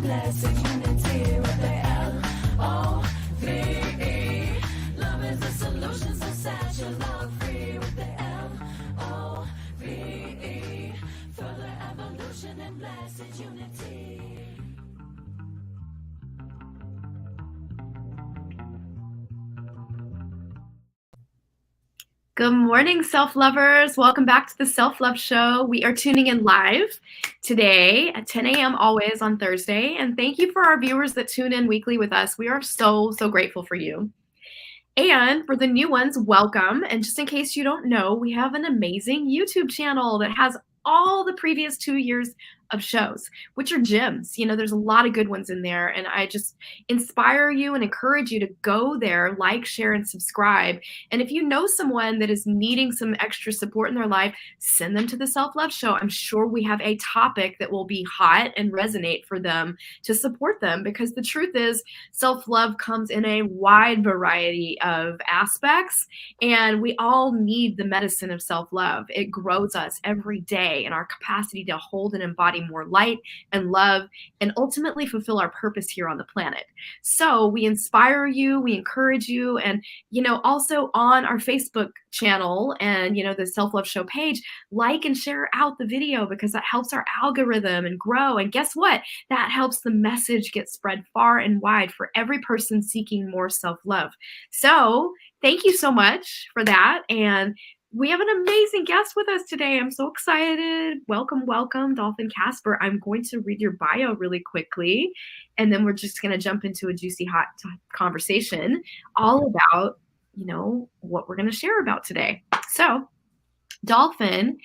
blessed unity with the L-O-V-E. Love is the solution, so set your love free with the L-O-V-E. Further evolution and blessed unity. Good morning, self-lovers. Welcome back to the Self-Love Show. We are tuning in live today at 10 a.m. always on Thursday. And thank you for our viewers that tune in weekly with us. We are so grateful for you. And for the new ones, welcome. And just in case you don't know, we have an amazing YouTube channel that has all the previous 2 years of shows, which are gems. You know, there's a lot of good ones in there. And I just inspire you and encourage you to go there, like, share, and subscribe. And if you know someone that is needing some extra support in their life, send them to the Self-Love Show. I'm sure we have a topic that will be hot and resonate for them to support them, because the truth is self-love comes in a wide variety of aspects, and we all need the medicine of self-love. It grows us every day in our capacity to hold and embody more light and love and ultimately fulfill our purpose here on the planet. So we inspire you, we encourage you, and also on our Facebook channel and the Self-Love Show page, like and share out the video, because that helps our algorithm and grow. And guess what? That helps the message get spread far and wide for every person seeking more self-love. So thank you so much for that. And we have an amazing guest with us today. I'm so excited. Welcome, Dolphin Kasper. I'm going to read your bio really quickly, and then we're just going to jump into a juicy, hot conversation all about, what we're going to share about today. So Dolphin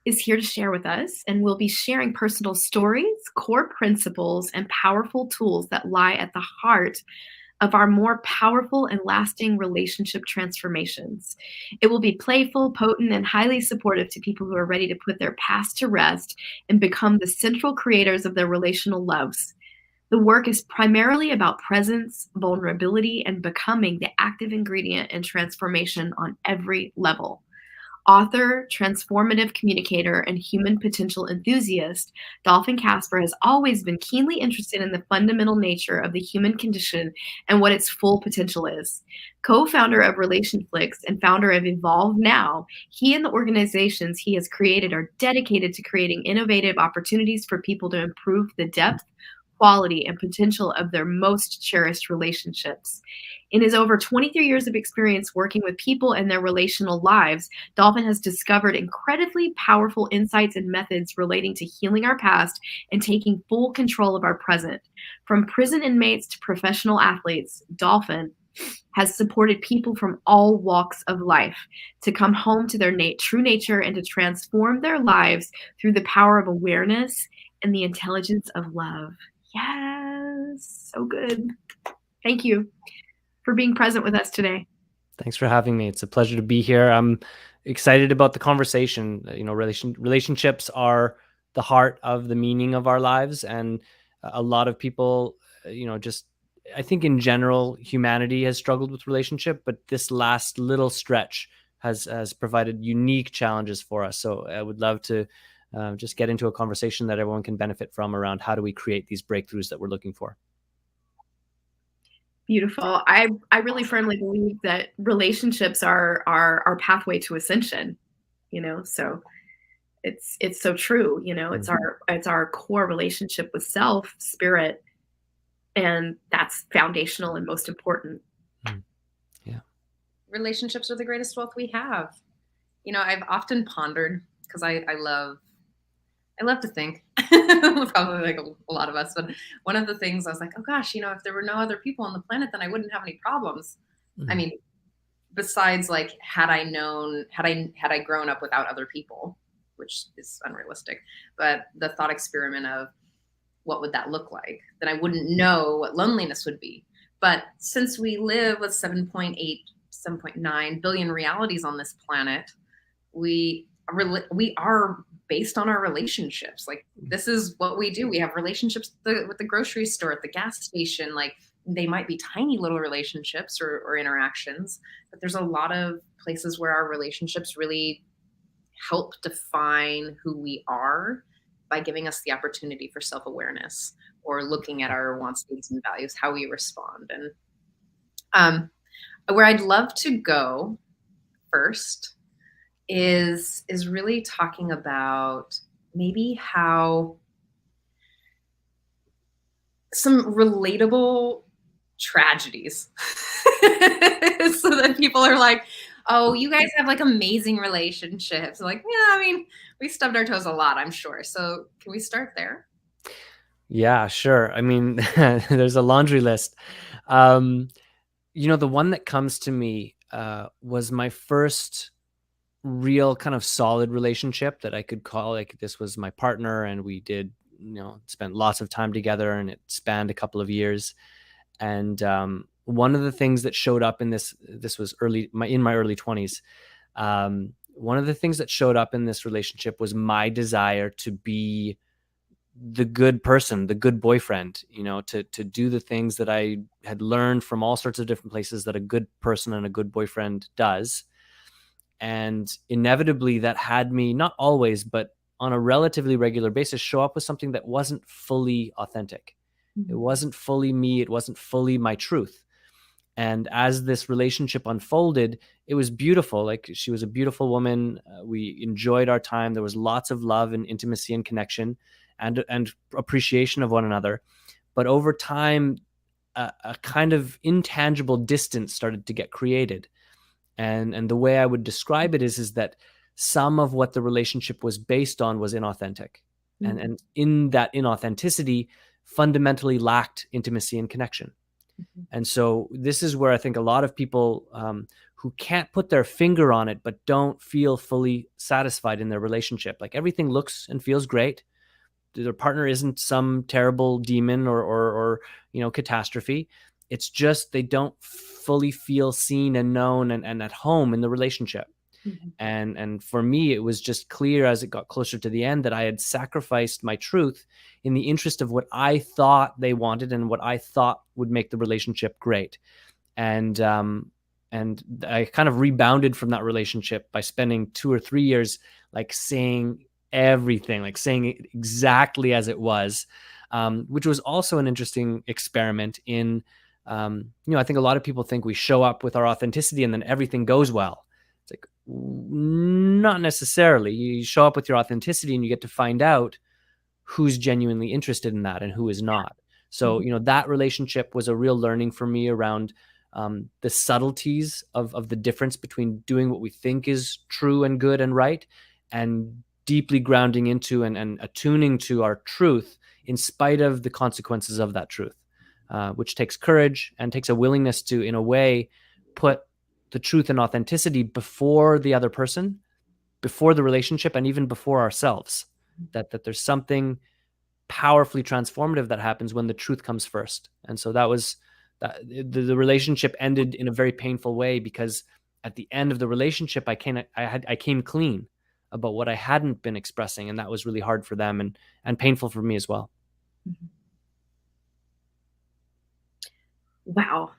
is here to share with us, and we'll be sharing personal stories, core principles, and powerful tools that lie at the heart of our more powerful and lasting relationship transformations. It will be playful, potent, and highly supportive to people who are ready to put their past to rest and become the central creators of their relational loves. The work is primarily about presence, vulnerability, and becoming the active ingredient in transformation on every level. Author, transformative communicator, and human potential enthusiast, Dolphin Kasper has always been keenly interested in the fundamental nature of the human condition and what its full potential is. Co-founder of Relationflix and founder of Evolve Now, he and the organizations he has created are dedicated to creating innovative opportunities for people to improve the depth, quality, and potential of their most cherished relationships. In his over 23 years of experience working with people and their relational lives, Dolphin has discovered incredibly powerful insights and methods relating to healing our past and taking full control of our present. From prison inmates to professional athletes, Dolphin has supported people from all walks of life to come home to their true nature and to transform their lives through the power of awareness and the intelligence of love. Yes, so good. Thank you for being present with us today. Thanks for having me. It's a pleasure to be here. I'm excited about the conversation. Relationships are the heart of the meaning of our lives. And a lot of people, I think in general, humanity has struggled with relationship, but this last little stretch has provided unique challenges for us. So I would love to just get into a conversation that everyone can benefit from around how do we create these breakthroughs that we're looking for. Beautiful. I really firmly believe that relationships are our pathway to ascension, so it's so true. It's our core relationship with self, spirit, and that's foundational and most important. Yeah. Relationships are the greatest wealth we have. I've often pondered, because I love to think, probably like a lot of us, but one of the things I was like, oh gosh, if there were no other people on the planet, then I wouldn't have any problems. Mm-hmm. I mean, besides like, had I grown up without other people, which is unrealistic, but the thought experiment of what would that look like, then I wouldn't know what loneliness would be. But since we live with 7.8, 7.9 billion realities on this planet, we are based on our relationships. Like, this is what we do. We have relationships with the grocery store, at the gas station. Like, they might be tiny little relationships or interactions, but there's a lot of places where our relationships really help define who we are by giving us the opportunity for self-awareness, or looking at our wants, needs, and values, how we respond. And where I'd love to go first is really talking about maybe how some relatable tragedies so that people are like, oh, you guys have like amazing relationships. Like, yeah, I mean, we stubbed our toes a lot, I'm sure. So can we start there? Yeah, sure. I mean, there's a laundry list. The one that comes to me was my first real kind of solid relationship that I could call, like, this was my partner, and we did, spent lots of time together, and it spanned a couple of years. And one of the things that showed up in this was in my early 20s. One of the things that showed up in this relationship was my desire to be the good person, the good boyfriend, to do the things that I had learned from all sorts of different places that a good person and a good boyfriend does. And inevitably that had me, not always, but on a relatively regular basis, show up with something that wasn't fully authentic. It wasn't fully me. It wasn't fully my truth. And as this relationship unfolded, it was beautiful. Like, she was a beautiful woman. We enjoyed our time. There was lots of love and intimacy and connection and appreciation of one another. But over time, a kind of intangible distance started to get created. And the way I would describe it is that some of what the relationship was based on was inauthentic. And in that inauthenticity fundamentally lacked intimacy and connection. And so this is where I think a lot of people who can't put their finger on it, but don't feel fully satisfied in their relationship. Like, everything looks and feels great. Their partner isn't some terrible demon or catastrophe. It's just they don't fully feel seen and known and at home in the relationship. And for me, it was just clear as it got closer to the end that I had sacrificed my truth in the interest of what I thought they wanted and what I thought would make the relationship great. And I kind of rebounded from that relationship by spending 2 or 3 years like saying everything, like saying it exactly as it was, which was also an interesting experiment in, I think a lot of people think we show up with our authenticity and then everything goes well. It's like, not necessarily. You show up with your authenticity and you get to find out who's genuinely interested in that and who is not. So, that relationship was a real learning for me around the subtleties of the difference between doing what we think is true and good and right, and deeply grounding into and attuning to our truth in spite of the consequences of that truth, which takes courage and takes a willingness to, in a way, put the truth and authenticity before the other person, before the relationship, and even before ourselves. That there's something powerfully transformative that happens when the truth comes first. And so that was the relationship ended in a very painful way, because at the end of the relationship, I came clean about what I hadn't been expressing, and that was really hard for them and painful for me as well. Wow.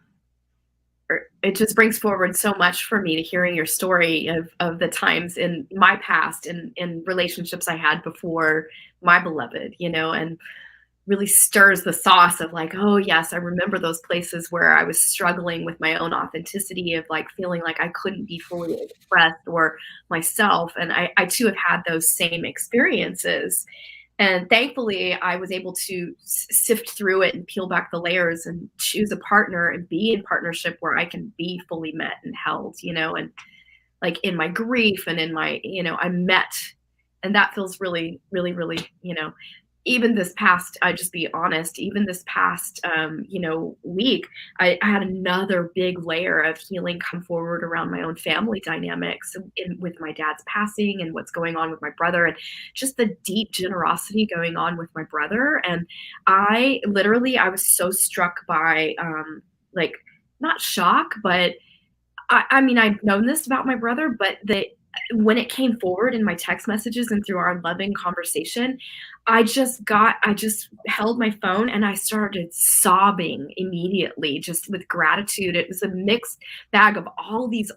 It just brings forward so much for me to hearing your story of the times in my past and in relationships I had before my beloved, and really stirs the sauce of like, oh yes, I remember those places where I was struggling with my own authenticity, of like feeling like I couldn't be fully expressed or myself. And I too have had those same experiences. And thankfully, I was able to sift through it and peel back the layers and choose a partner and be in partnership where I can be fully met and held, and like in my grief and in my, I'm met. And that feels really, really, really, even this past, I just be honest, even this past, week, I had another big layer of healing come forward around my own family dynamics with my dad's passing and what's going on with my brother, and just the deep generosity going on with my brother. And I was so struck by, like, not shock, but I mean, I've known this about my brother, but when it came forward in my text messages and through our loving conversation, I just held my phone and I started sobbing immediately, just with gratitude. It was a mixed bag of all these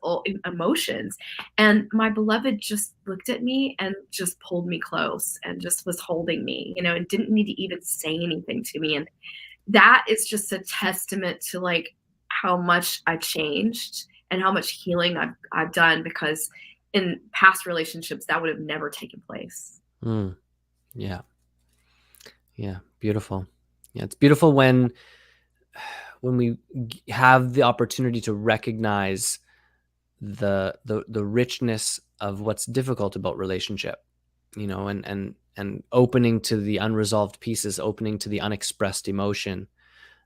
emotions. And my beloved just looked at me and just pulled me close and just was holding me, and didn't need to even say anything to me. And that is just a testament to like how much I changed and how much healing I've done, because in past relationships that would have never taken place. Yeah. Yeah. Beautiful. Yeah. It's beautiful when we have the opportunity to recognize the richness of what's difficult about relationship, and opening to the unresolved pieces, opening to the unexpressed emotion,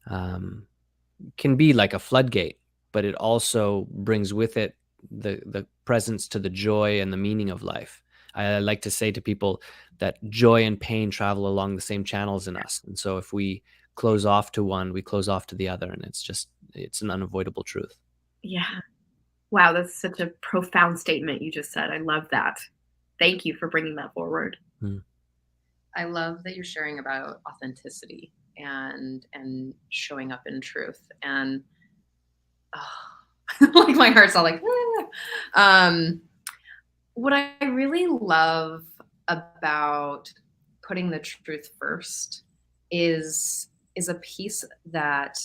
can be like a floodgate, but it also brings with it the presence to the joy and the meaning of life. I like to say to people that joy and pain travel along the same channels in us. And so if we close off to one, we close off to the other. And it's an unavoidable truth. Yeah. Wow, that's such a profound statement you just said. I love that. Thank you for bringing that forward. I love that you're sharing about authenticity and showing up in truth. And like my heart's all like, what I really love about putting the truth first is a piece that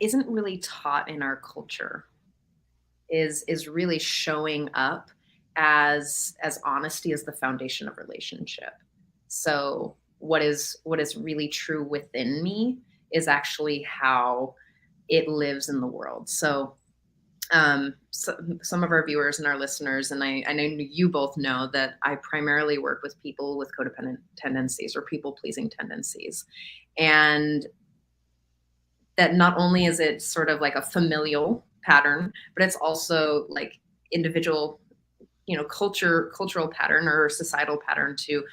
isn't really taught in our culture, is really showing up as honesty as the foundation of relationship. So what is really true within me is actually how it lives in the world. So some of our viewers and our listeners, and I know you both know that I primarily work with people with codependent tendencies or people-pleasing tendencies. And that not only is it sort of like a familial pattern, but it's also like individual, cultural pattern or societal pattern to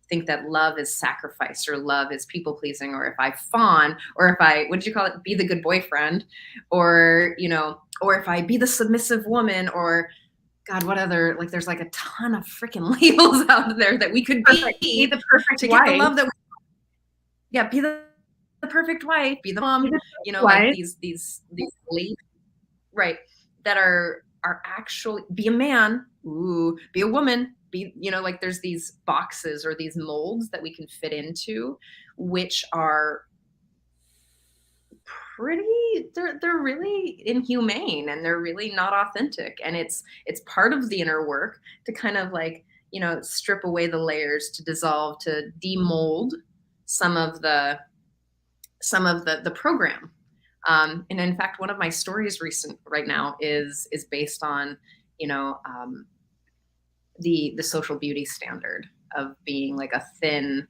think that love is sacrifice or love is people pleasing, or if I fawn, or if I, what did you call it? Be the good boyfriend, or, or if I be the submissive woman, or God, what other, like, there's like a ton of freaking labels out there that we could be the perfect to wife. get the love that be the perfect wife, be the mom, wife. like these labels, right, that are actually, be a man, ooh, be a woman, be, like there's these boxes or these molds that we can fit into, which are pretty, they're really inhumane, and they're really not authentic. And it's part of the inner work to kind of like, strip away the layers, to dissolve, to demold some of the program. And in fact, one of my stories right now is based on, the social beauty standard of being like a thin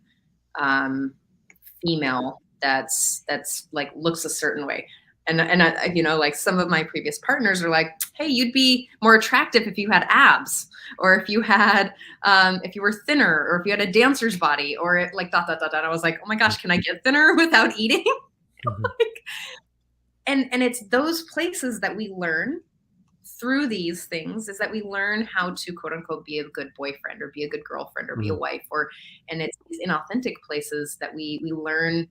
female that's like looks a certain way. And I, like some of my previous partners are like, hey, you'd be more attractive if you had abs, or if you had, if you were thinner, or if you had a dancer's body, or like dot, dot, dot, dot. I was like, oh my gosh, can I get thinner without eating? Like, and it's those places that we learn through these things, is that we learn how to quote unquote be a good boyfriend, or be a good girlfriend, or be a wife, and it's these inauthentic places that we learn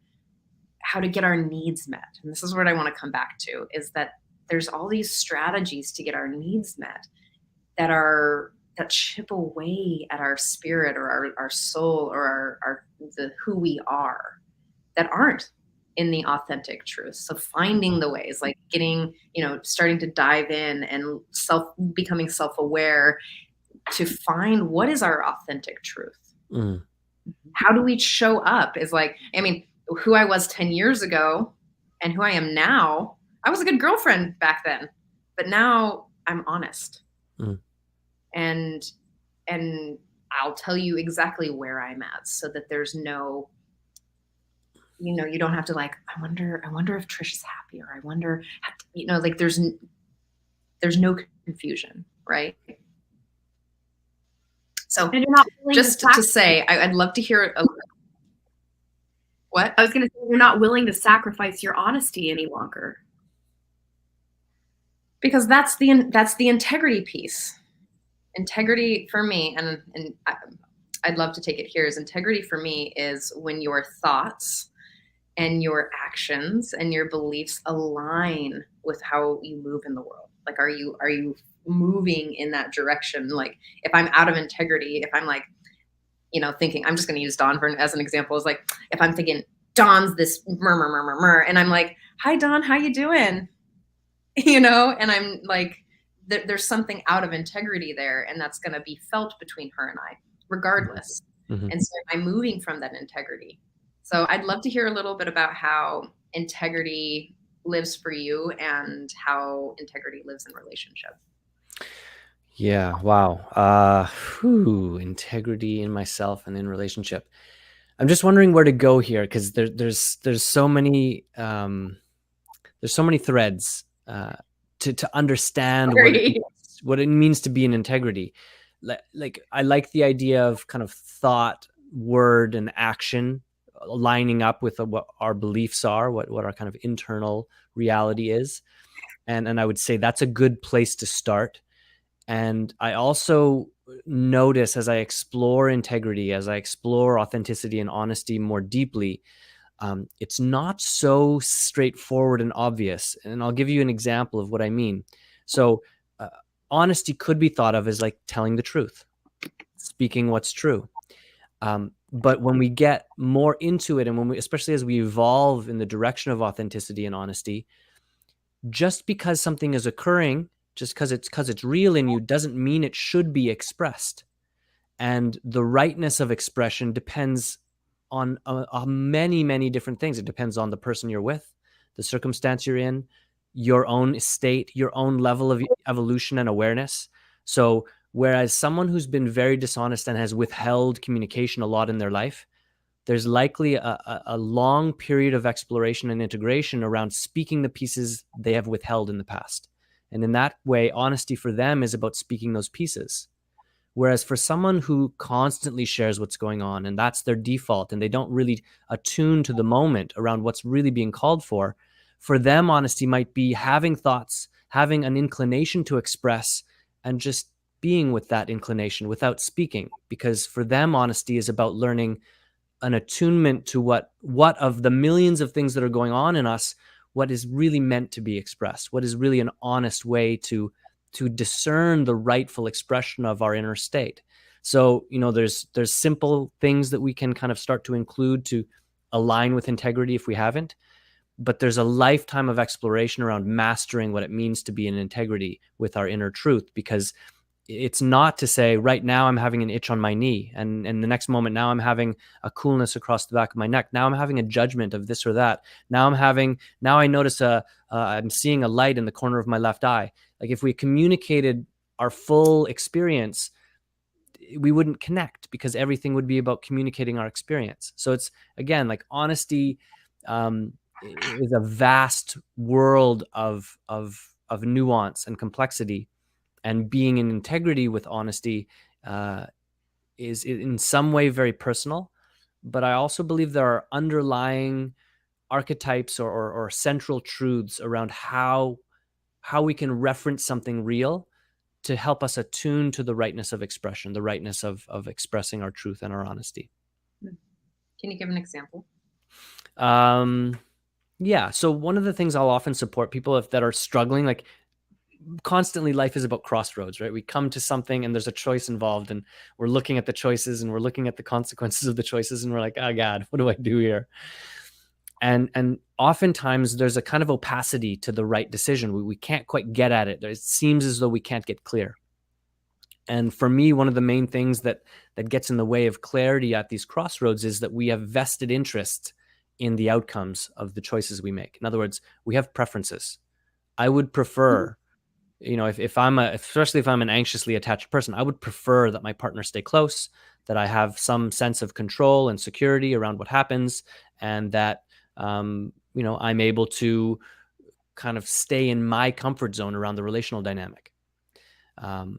how to get our needs met. And this is what I want to come back to, is that there's all these strategies to get our needs met that chip away at our spirit, or our soul, or the who we are, that aren't in the authentic truth. So finding the ways, like getting, starting to dive in and becoming self-aware to find what is our authentic truth. How do we show up is like, who I was 10 years ago and who I am now. I was a good girlfriend back then, but now I'm honest. And I'll tell you exactly where I'm at, so that there's no, you don't have to like, I wonder if Trish is happy, or I wonder, like there's no confusion, right? So And you're not just to say, I'd love to hear what? I was going to say, you're not willing to sacrifice your honesty any longer. Because that's the integrity piece. Integrity for me, and I'd love to take it here is integrity for me is when your thoughts and your actions and your beliefs align with how you move in the world. Like, are you moving in that direction? Like, if I'm out of integrity, if I'm like, thinking, I'm just going to use Dawn as an example, is like, if I'm thinking Dawn's this murmur, murmur, murmur, and I'm like, hi, Dawn, how you doing? And I'm like, there's something out of integrity there, and that's going to be felt between her and I, regardless. Mm-hmm. And so I'm moving from that integrity. So I'd love to hear a little bit about how integrity lives for you and how integrity lives in relationship. Yeah. Wow. Integrity in myself and in relationship. I'm just wondering where to go here, because there's so many threads to understand what it means to be in integrity. Like I like the idea of kind of thought, word, and action lining up with what our beliefs are, what our kind of internal reality is, and I would say that's a good place to start. And I also notice, as I explore integrity, as I explore authenticity and honesty more deeply, it's not so straightforward and obvious. And I'll give you an example of what I mean. So honesty could be thought of as like telling the truth, speaking what's true. But when we get more into it, and especially as we evolve in the direction of authenticity and honesty, just because something is occurring, just because it's real in you, doesn't mean it should be expressed. And the rightness of expression depends on many, many different things. It depends on the person you're with, the circumstance you're in, your own state, your own level of evolution and awareness. So whereas someone who's been very dishonest and has withheld communication a lot in their life, there's likely a long period of exploration and integration around speaking the pieces they have withheld in the past. And in that way, honesty for them is about speaking those pieces. Whereas for someone who constantly shares what's going on, and that's their default, and they don't really attune to the moment around what's really being called for them, honesty might be having thoughts, having an inclination to express, and just being with that inclination without speaking. Because for them, honesty is about learning an attunement to what of the millions of things that are going on in us, what is really meant to be expressed, what is really an honest way to discern the rightful expression of our inner state. So, there's simple things that we can kind of start to include to align with integrity if we haven't, but there's a lifetime of exploration around mastering what it means to be in integrity with our inner truth, because it's not to say right now I'm having an itch on my knee, and the next moment now I'm having a coolness across the back of my neck. Now I'm having a judgment of this or that. Now I notice I'm seeing a light in the corner of my left eye. Like, if we communicated our full experience, we wouldn't connect, because everything would be about communicating our experience. So it's, again, like, honesty is a vast world of nuance and complexity. And being in integrity with honesty is in some way very personal. But I also believe there are underlying archetypes or central truths around how we can reference something real to help us attune to the rightness of expression, the rightness of expressing our truth and our honesty. Can you give an example? Yeah. So one of the things I'll often support people that are struggling, like, constantly life is about crossroads, right? We come to something and there's a choice involved, and we're looking at the choices and we're looking at the consequences of the choices, and we're like, oh God, what do I do here? And oftentimes there's a kind of opacity to the right decision. We can't quite get at it. It seems as though we can't get clear. And for me, one of the main things that gets in the way of clarity at these crossroads is that we have vested interest in the outcomes of the choices we make. In other words, we have preferences. I would prefer, especially if I'm an anxiously attached person, I would prefer that my partner stay close, that I have some sense of control and security around what happens, and that, I'm able to kind of stay in my comfort zone around the relational dynamic.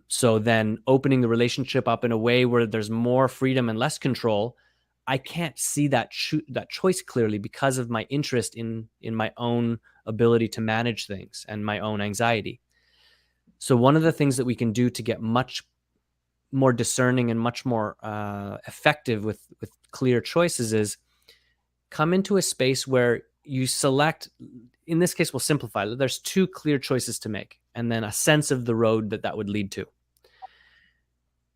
So then opening the relationship up in a way where there's more freedom and less control, I can't see that choice clearly because of my interest in my own ability to manage things and my own anxiety. So one of the things that we can do to get much more discerning and much more effective with clear choices is come into a space where you select, in this case, we'll simplify. There's 2 clear choices to make, and then a sense of the road that would lead to.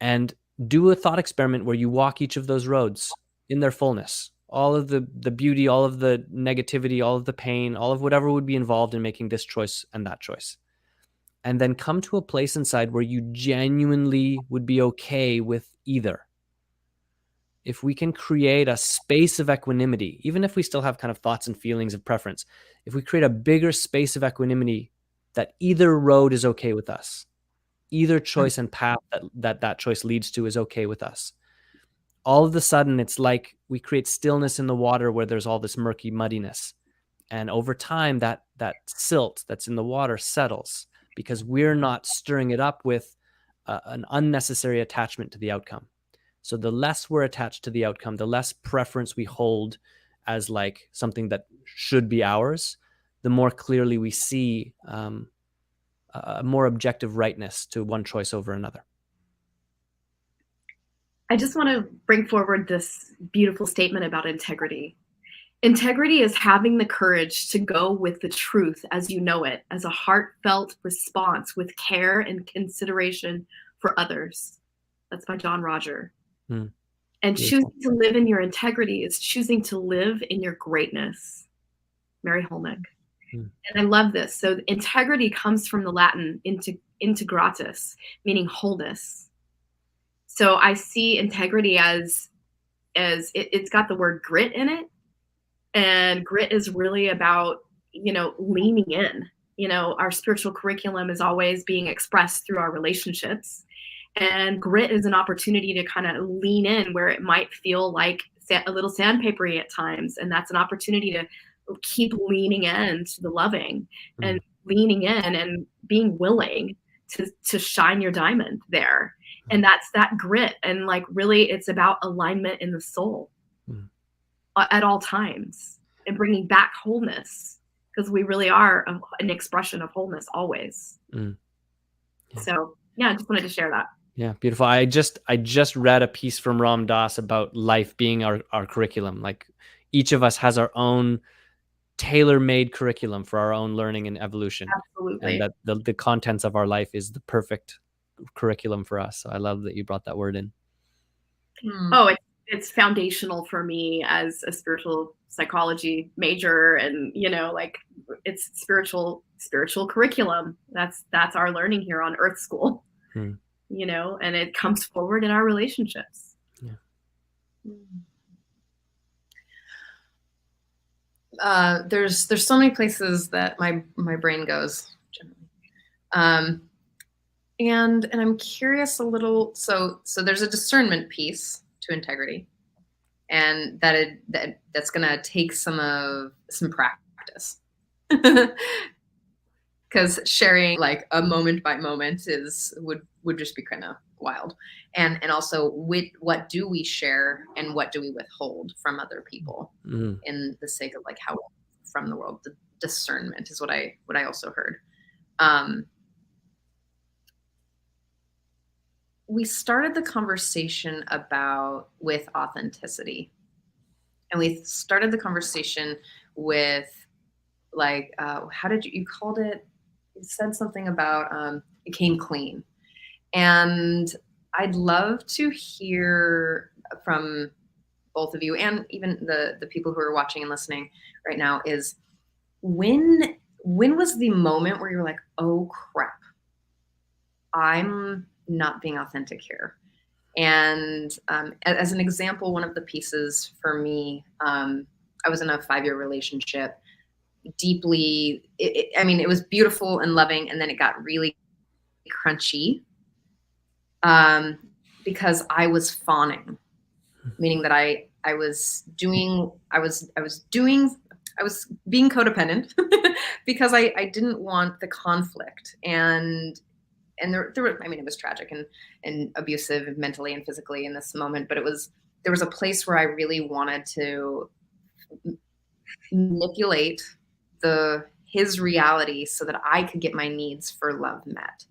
And do a thought experiment where you walk each of those roads in their fullness. All of the beauty, all of the negativity, all of the pain, all of whatever would be involved in making this choice and that choice. And then come to a place inside where you genuinely would be okay with either. If we can create a space of equanimity, even if we still have kind of thoughts and feelings of preference, if we create a bigger space of equanimity that either road is okay with us, either choice and path that choice leads to is okay with us, all of a sudden it's like we create stillness in the water where there's all this murky muddiness. And over time, that silt that's in the water settles because we're not stirring it up with an unnecessary attachment to the outcome. So the less we're attached to the outcome, the less preference we hold as like something that should be ours, the more clearly we see a more objective rightness to one choice over another. I just want to bring forward this beautiful statement about integrity. Integrity is having the courage to go with the truth as you know it, as a heartfelt response with care and consideration for others. That's by John Roger. And choosing to live in your integrity is choosing to live in your greatness. Mary Holnick. And I love this. So integrity comes from the Latin integratus, meaning wholeness. So I see integrity as it's got the word grit in it. And grit is really about, leaning in. Our spiritual curriculum is always being expressed through our relationships. And grit is an opportunity to kind of lean in where it might feel like a little sandpapery at times. And that's an opportunity to keep leaning in to the loving and leaning in and being willing to shine your diamond there. And that's that grit. And like, really, it's about alignment in the soul at all times and bringing back wholeness, because we really are an expression of wholeness always. So yeah, I just wanted to share that. Yeah, beautiful. I just read a piece from Ram Dass about life being our curriculum. Like each of us has our own tailor-made curriculum for our own learning and evolution. Absolutely. And that the contents of our life is the perfect curriculum for us. So I love that you brought that word in. Oh, it's foundational for me as a spiritual psychology major, and like it's spiritual curriculum. That's our learning here on Earth School. And it comes forward in our relationships. There's so many places that my brain goes generally. And I'm curious a little, so there's a discernment piece to integrity, and that's gonna take some practice. Because sharing like a moment by moment would just be kind of wild. And also what do we share and what do we withhold from other people in the sake of like how from the world. The discernment is what I also heard. We started the conversation with authenticity, and we started the conversation with like, how did you called it? You said something about it came clean. And I'd love to hear from both of you and even the people who are watching and listening right now is when was the moment where you're like, oh crap, I'm not being authentic here. And as an example, one of the pieces for me, I was in a 5-year relationship, deeply, it was beautiful and loving, and then it got really crunchy because I was fawning, meaning that I was being codependent because I didn't want the conflict, and there were, it was tragic and abusive mentally and physically in this moment, but there was a place where I really wanted to manipulate his reality so that I could get my needs for love met.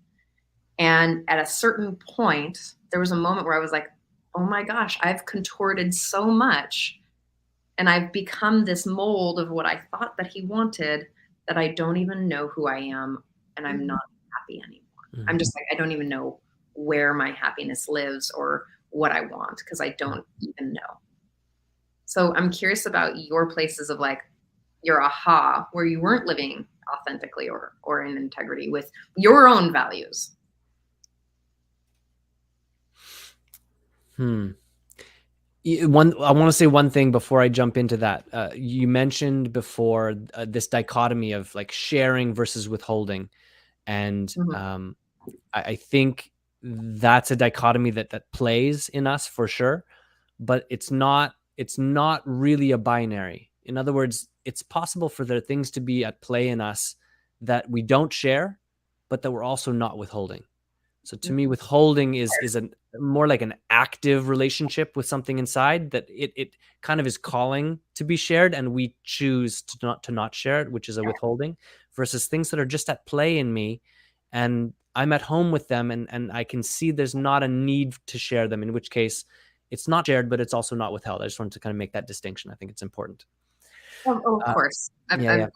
And at a certain point, there was a moment where I was like, oh my gosh, I've contorted so much and I've become this mold of what I thought that he wanted that I don't even know who I am and I'm not happy anymore. Mhm. I'm just like, I don't even know where my happiness lives or what I want because I don't even know. So I'm curious about your places of like your aha where you weren't living authentically or in integrity with your own values. I want to say one thing before I jump into that. You mentioned before this dichotomy of like sharing versus withholding, and Mhm. I think that's a dichotomy that plays in us for sure, but it's not really a binary. In other words, it's possible for there things to be at play in us that we don't share, but that we're also not withholding. So to me, withholding is a more like an active relationship with something inside that it kind of is calling to be shared, and we choose to not share it, which is a withholding, versus things that are just at play in me, and I'm at home with them, and I can see there's not a need to share them. In which case, it's not shared, but it's also not withheld. I just wanted to kind of make that distinction. I think it's important. Of Uh, course. yeah, I'm yeah,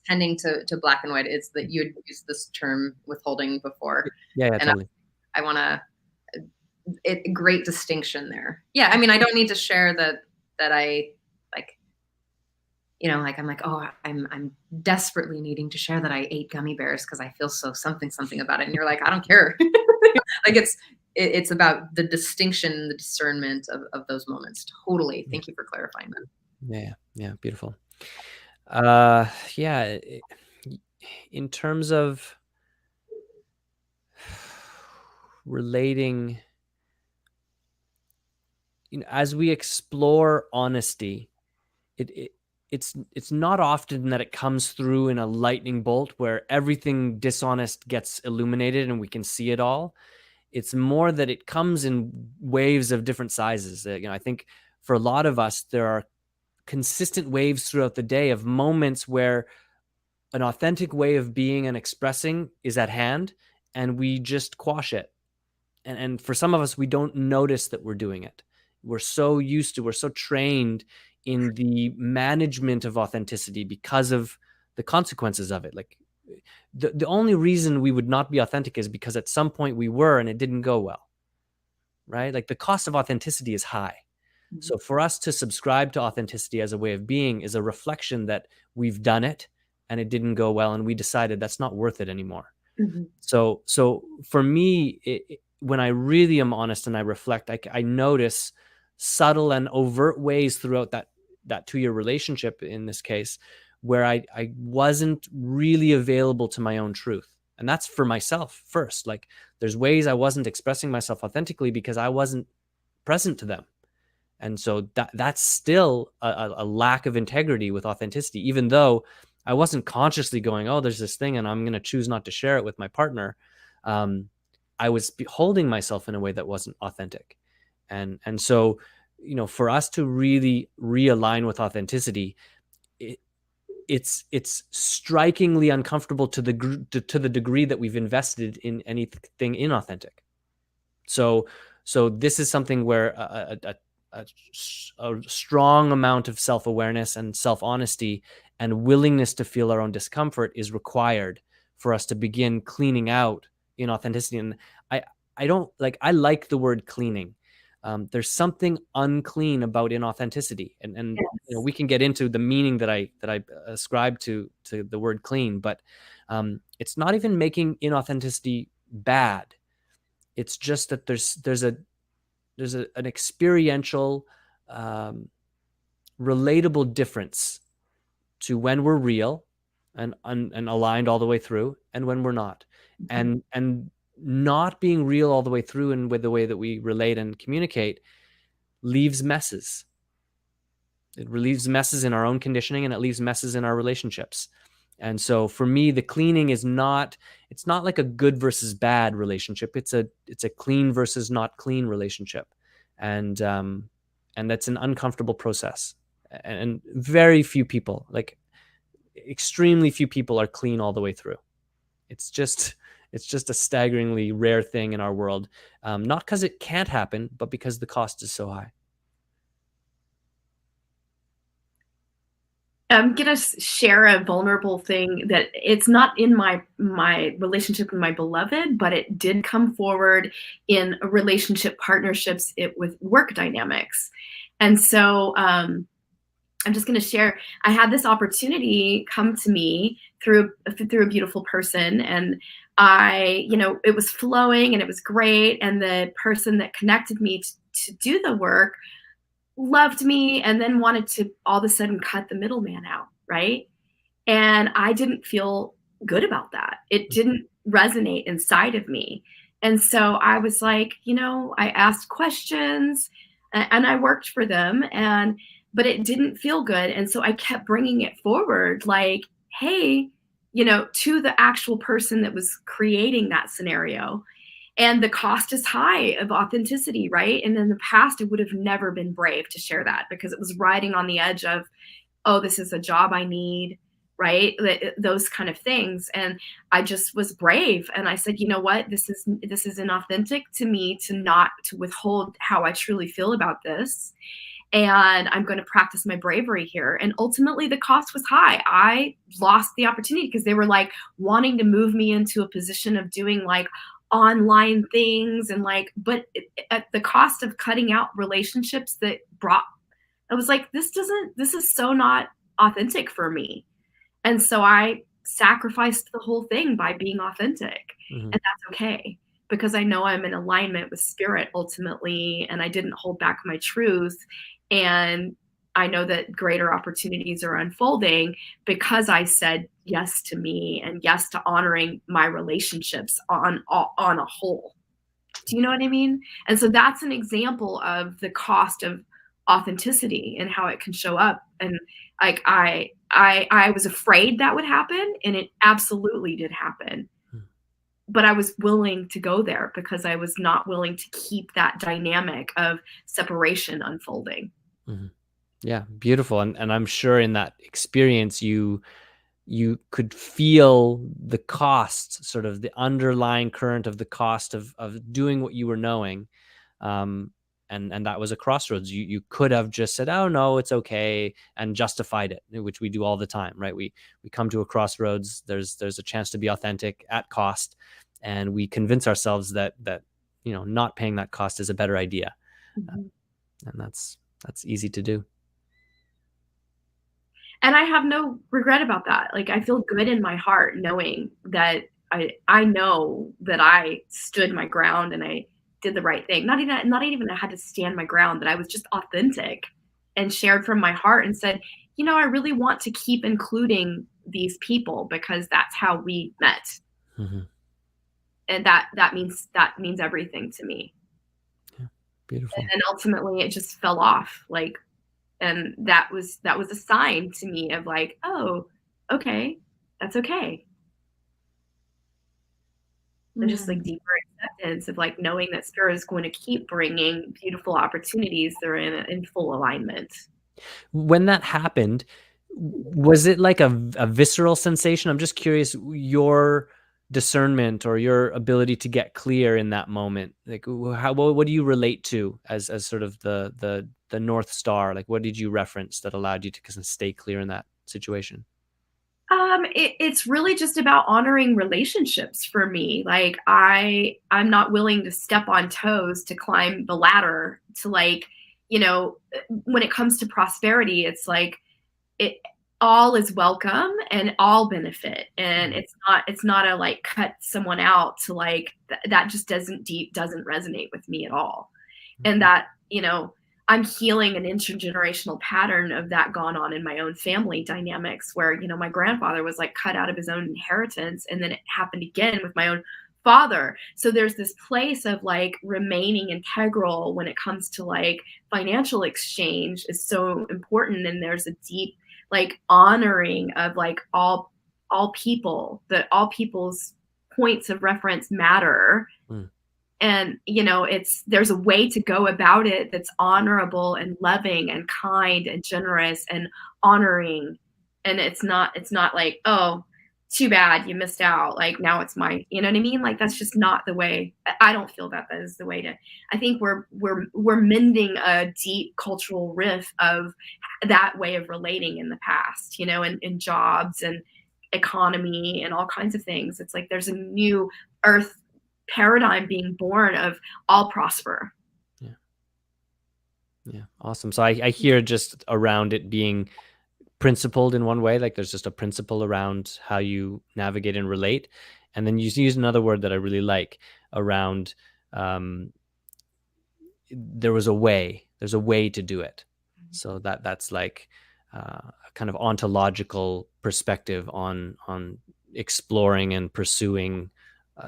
tending to black and white. It's that you had used this term withholding before. yeah, yeah, And totally. I want to, great distinction there. Yeah. I mean, I don't need to share that I like, like I'm like, oh, I'm desperately needing to share that I ate gummy bears because I feel so something about it. And you're like, I don't care. Like it's about the distinction, the discernment of those moments. Totally. Yeah, Thank you for clarifying that. yeah, yeah, beautiful. Yeah, in terms of relating, as we explore honesty, it's not often that it comes through in a lightning bolt where everything dishonest gets illuminated and we can see it all. It's more that it comes in waves of different sizes. I think for a lot of us, there are consistent waves throughout the day of moments where an authentic way of being and expressing is at hand, and we just quash it. And for some of us, we don't notice that we're doing it. We're so trained in the management of authenticity because of the consequences of it. Like the only reason we would not be authentic is because at some point we were and it didn't go well, right? Like the cost of authenticity is high. So for us to subscribe to authenticity as a way of being is a reflection that we've done it and it didn't go well, and we decided that's not worth it anymore. Mhm. So for me, when I really am honest and I reflect, I notice subtle and overt ways throughout that 2-year relationship in this case, where I wasn't really available to my own truth. And that's for myself first. Like there's ways I wasn't expressing myself authentically because I wasn't present to them. And so that's still a lack of integrity with authenticity, even though I wasn't consciously going, oh, there's this thing and I'm going to choose not to share it with my partner. I was holding myself in a way that wasn't authentic. And so, for us to really realign with authenticity, it's strikingly uncomfortable to the degree that we've invested in anything inauthentic. So this is something where a strong amount of self-awareness and self-honesty and willingness to feel our own discomfort is required for us to begin cleaning out inauthenticity. And I like the word cleaning. There's something unclean about inauthenticity, and Yes. we can get into the meaning that I ascribe to the word clean, but it's not even making inauthenticity bad. It's just that there's an experiential, relatable difference to when we're real and aligned all the way through, and when we're not, and not being real all the way through, and with the way that we relate and communicate, leaves messes. It leaves messes in our own conditioning, and it leaves messes in our relationships. And so for me, the cleaning it's not like a good versus bad relationship. It's a clean versus not clean relationship. And that's an uncomfortable process. And very few people, like extremely few people, are clean all the way through. It's It's just a staggeringly rare thing in our world, not because it can't happen, but because the cost is so high. I'm gonna share a vulnerable thing that it's not in my relationship with my beloved, but it did come forward in relationship partnerships with work dynamics. And so I'm just going to share. I had this opportunity come to me through a beautiful person, and it was flowing and it was great. And the person that connected me to do the work loved me, and then wanted to all of a sudden cut the middleman out, right? And I didn't feel good about that. It didn't resonate inside of me. And so I was like, I asked questions and I worked for them, but it didn't feel good. And so I kept bringing it forward like, hey, to the actual person that was creating that scenario. And the cost is high of authenticity, right? And in the past, I would have never been brave to share that because it was riding on the edge of, oh, this is a job I need, right? Those kind of things. And I just was brave. And I said, you know what? This is inauthentic to me to withhold how I truly feel about this. And I'm going to practice my bravery here. And ultimately the cost was high. I lost the opportunity because they were like wanting to move me into a position of doing like online things and but at the cost of cutting out relationships I was like, this is so not authentic for me. And so I sacrificed the whole thing by being authentic. And that's okay, because I know I'm in alignment with spirit ultimately, and I didn't hold back my truth. And I know that greater opportunities are unfolding because I said yes to me and yes to honoring my relationships on a whole. Do you know what I mean? And so that's an example of the cost of authenticity and how it can show up. And like I was afraid that would happen, and it absolutely did happen. But I was willing to go there because I was not willing to keep that dynamic of separation unfolding. Yeah, beautiful. And I'm sure in that experience you could feel the cost, sort of the underlying current of the cost of doing what you were knowing. And that was a crossroads. You could have just said, oh no, it's okay, and justified it, which we do all the time, right? We come to a crossroads, there's a chance to be authentic at cost, and we convince ourselves that not paying that cost is a better idea. And that's easy to do. And I have no regret about that. Like, I feel good in my heart knowing that I know that I stood my ground and I did the right thing. Not even I had to stand my ground, that I was just authentic and shared from my heart and said, I really want to keep including these people because that's how we met. And that means everything to me. Yeah, beautiful. And ultimately it just fell off. And that was a sign to me of like, oh, okay, that's okay. And just like deeper acceptance of like knowing that spirit is going to keep bringing beautiful opportunities that are in full alignment. When that happened, was it like a visceral sensation? I'm just curious, your discernment or your ability to get clear in that moment. Like, what do you relate to as sort of the North Star? Like, what did you reference that allowed you to kind of stay clear in that situation? It's really just about honoring relationships for me. Like I'm not willing to step on toes to climb the ladder to when it comes to prosperity, it's like all is welcome and all benefit. And it's not a like cut someone out to like, that just doesn't resonate with me at all. And that, I'm healing an intergenerational pattern of that gone on in my own family dynamics where, my grandfather was like cut out of his own inheritance. And then it happened again with my own father. So there's this place of like remaining integral when it comes to like financial exchange is so important. And there's a deep like honoring of like all people, that all people's points of reference matter. And, there's a way to go about it that's honorable and loving and kind and generous and honoring. And it's not like, oh, too bad, you missed out. Like, now it's mine. You know what I mean? Like, that's just not the way. I don't feel that is the way to. I think we're mending a deep cultural rift of that way of relating in the past, you know, in jobs and economy and all kinds of things. It's like there's a new earth paradigm being born of all prosper. Yeah, awesome. So I hear just around it being principled in one way, like there's just a principle around how you navigate and relate. And then you use another word that I really like around there's a way to do it. So that's like a kind of ontological perspective on exploring and pursuing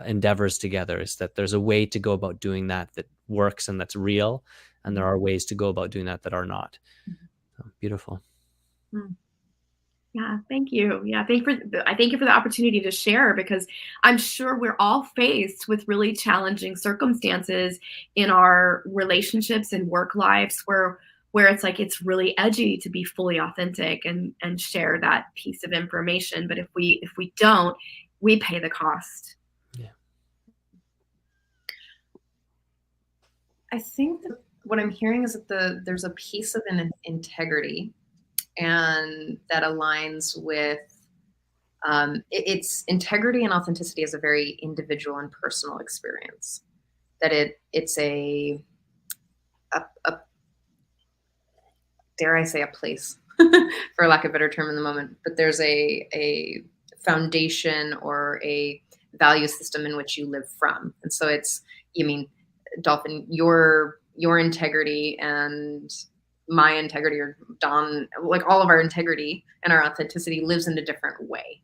endeavors together, is that there's a way to go about doing that works and that's real. And there are ways to go about doing that are not. So, beautiful. Yeah, thank you. Yeah, I thank you for the opportunity to share, because I'm sure we're all faced with really challenging circumstances in our relationships and work lives where it's like it's really edgy to be fully authentic and share that piece of information. But if we don't, we pay the cost. Yeah. I think that what I'm hearing is that there's a piece of an integrity, and that aligns with it's integrity and authenticity is a very individual and personal experience. That it's a dare I say a place, for lack of a better term in the moment, but there's a foundation or a value system in which you live from. And so Dolphin, your integrity and my integrity, or Don, like all of our integrity and our authenticity lives in a different way.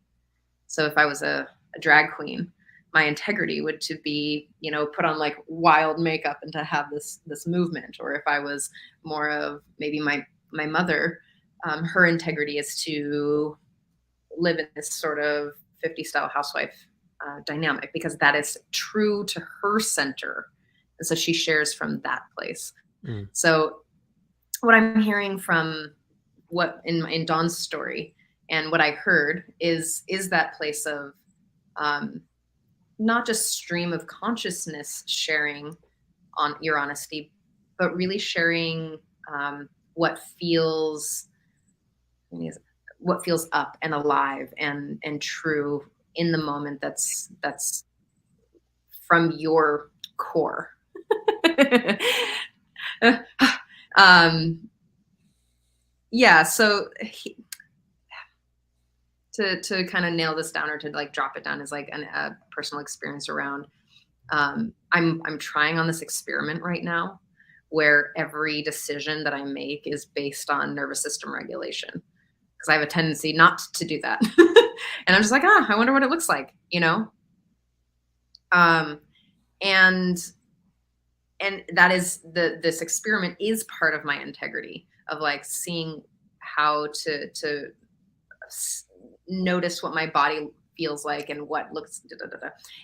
So if I was a drag queen, my integrity would to be, put on like wild makeup and to have this movement. Or if I was more of maybe my mother, her integrity is to live in this sort of 50 style housewife dynamic, because that is true to her center. And so she shares from that place. So what I'm hearing from what in Dawn's story and what I heard is that place of not just stream of consciousness sharing on your honesty, but really sharing what feels up and alive and true in the moment. That's from your core. Yeah. So to kind of nail this down, or to like drop it down, is like a personal experience around. I'm trying on this experiment right now, where every decision that I make is based on nervous system regulation, because I have a tendency not to do that. And I'm just like, I wonder what it looks like, and that is this experiment is part of my integrity of like seeing how to notice what my body feels like and what looks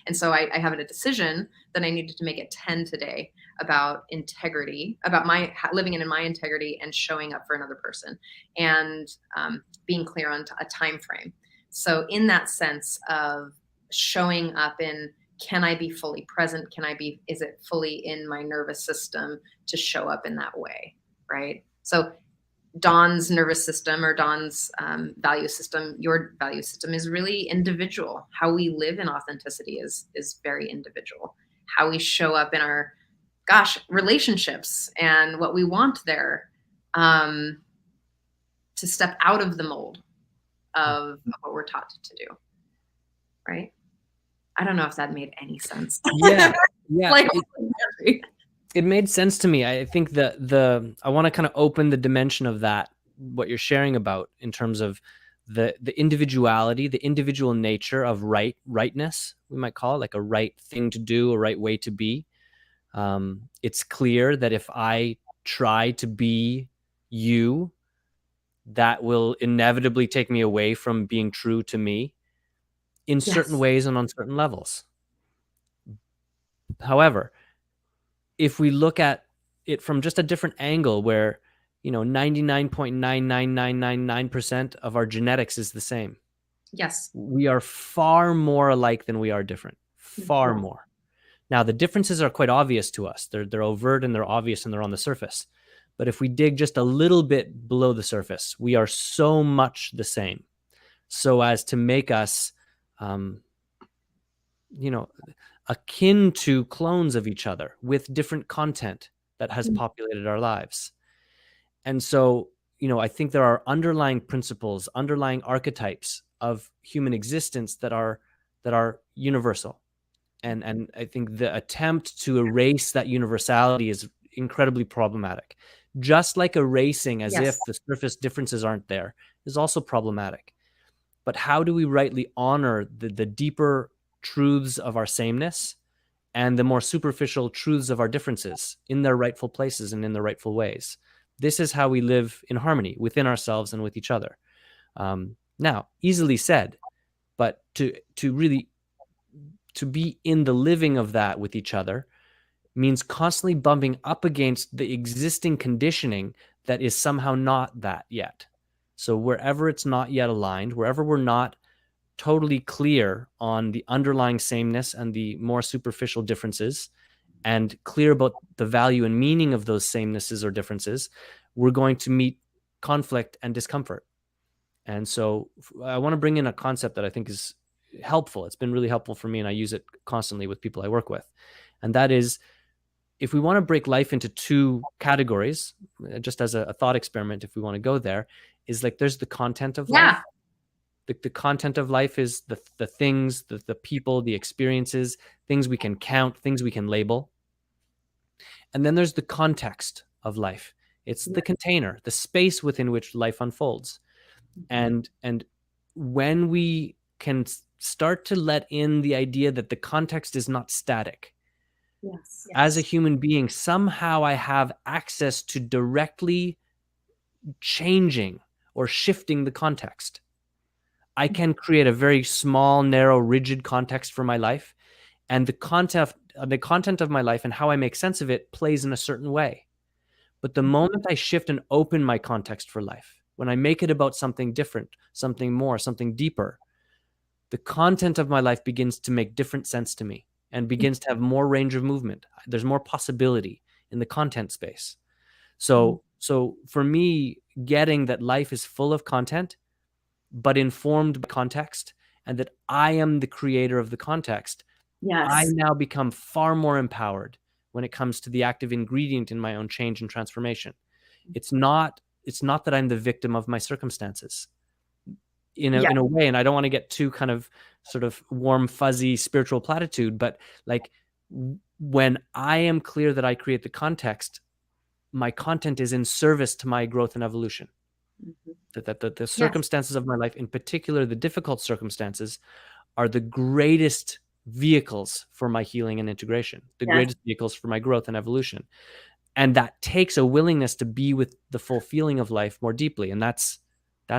And so I have a decision that I needed to make at 10 today about integrity, about my living in my integrity and showing up for another person, and being clear on a time frame. So in that sense of showing up in, can I be fully present? Is it fully in my nervous system to show up in that way? Right. So Dawn's nervous system, or Dawn's value system, your value system, is really individual. How we live in authenticity is very individual. How we show up in our relationships and what we want there, to step out of the mold of what we're taught to do. Right. I don't know if that made any sense. Yeah. Like, it made sense to me. I think that I want to kind of open the dimension of that, what you're sharing about, in terms of the individuality, the individual nature of rightness, we might call it, like a right thing to do, a right way to be. It's clear that if I try to be you, that will inevitably take me away from being true to me in certain ways and on certain levels. However, if we look at it from just a different angle, where 99.99999% of our genetics is the same, Yes. We are far more alike than we are different, far Mhm. more. Now, the differences are quite obvious to us. They're overt and they're obvious and they're on the surface. But if we dig just a little bit below the surface, we are so much the same, so as to make us, you know, akin to clones of each other with different content that has Mm. populated our lives. And so, I think there are underlying principles, underlying archetypes of human existence that are universal. And I think the attempt to erase that universality is incredibly problematic. Just like erasing as Yes. if the surface differences aren't there is also problematic. But how do we rightly honor the deeper truths of our sameness and the more superficial truths of our differences in their rightful places and in their rightful ways? This is how we live in harmony within ourselves and with each other. Now, easily said, but to really to be in the living of that with each other means constantly bumping up against the existing conditioning that is somehow not that yet. So wherever it's not yet aligned, wherever we're not totally clear on the underlying sameness and the more superficial differences, and clear about the value and meaning of those samenesses or differences, we're going to meet conflict and discomfort. And so I want to bring in a concept that I think is helpful. It's been really helpful for me, and I use it constantly with people I work with. And that is, if we want to break life into two categories, just as a thought experiment, if we want to go there, is like there's the content of life. Yeah. The content of life is the things, the people, the experiences, things we can count, things we can label. And then there's the context of life. It's the container, the space within which life unfolds. And when we can start to let in the idea that the context is not static, Yes. as a human being, somehow I have access to directly changing or shifting the context. I can create a very small, narrow, rigid context for my life, and the content of my life and how I make sense of it plays in a certain way. But the moment I shift and open my context for life, when I make it about something different, something more, something deeper, the content of my life begins to make different sense to me and begins to have more range of movement. There's more possibility in the content space. So for me, getting that life is full of content, but informed by context, and that I am the creator of the context, I Yes. now become far more empowered when it comes to the active ingredient in my own change and transformation. It's not that I'm the victim of my circumstances in a way, and I don't want to get too kind of sort of warm, fuzzy spiritual platitude, but like when I am clear that I create the context, my content is in service to my growth and evolution. That the circumstances of my life, in particular the difficult circumstances, are the greatest vehicles for my healing and integration, the greatest vehicles for my growth and evolution. And that takes a willingness to be with the full feeling of life more deeply. And that's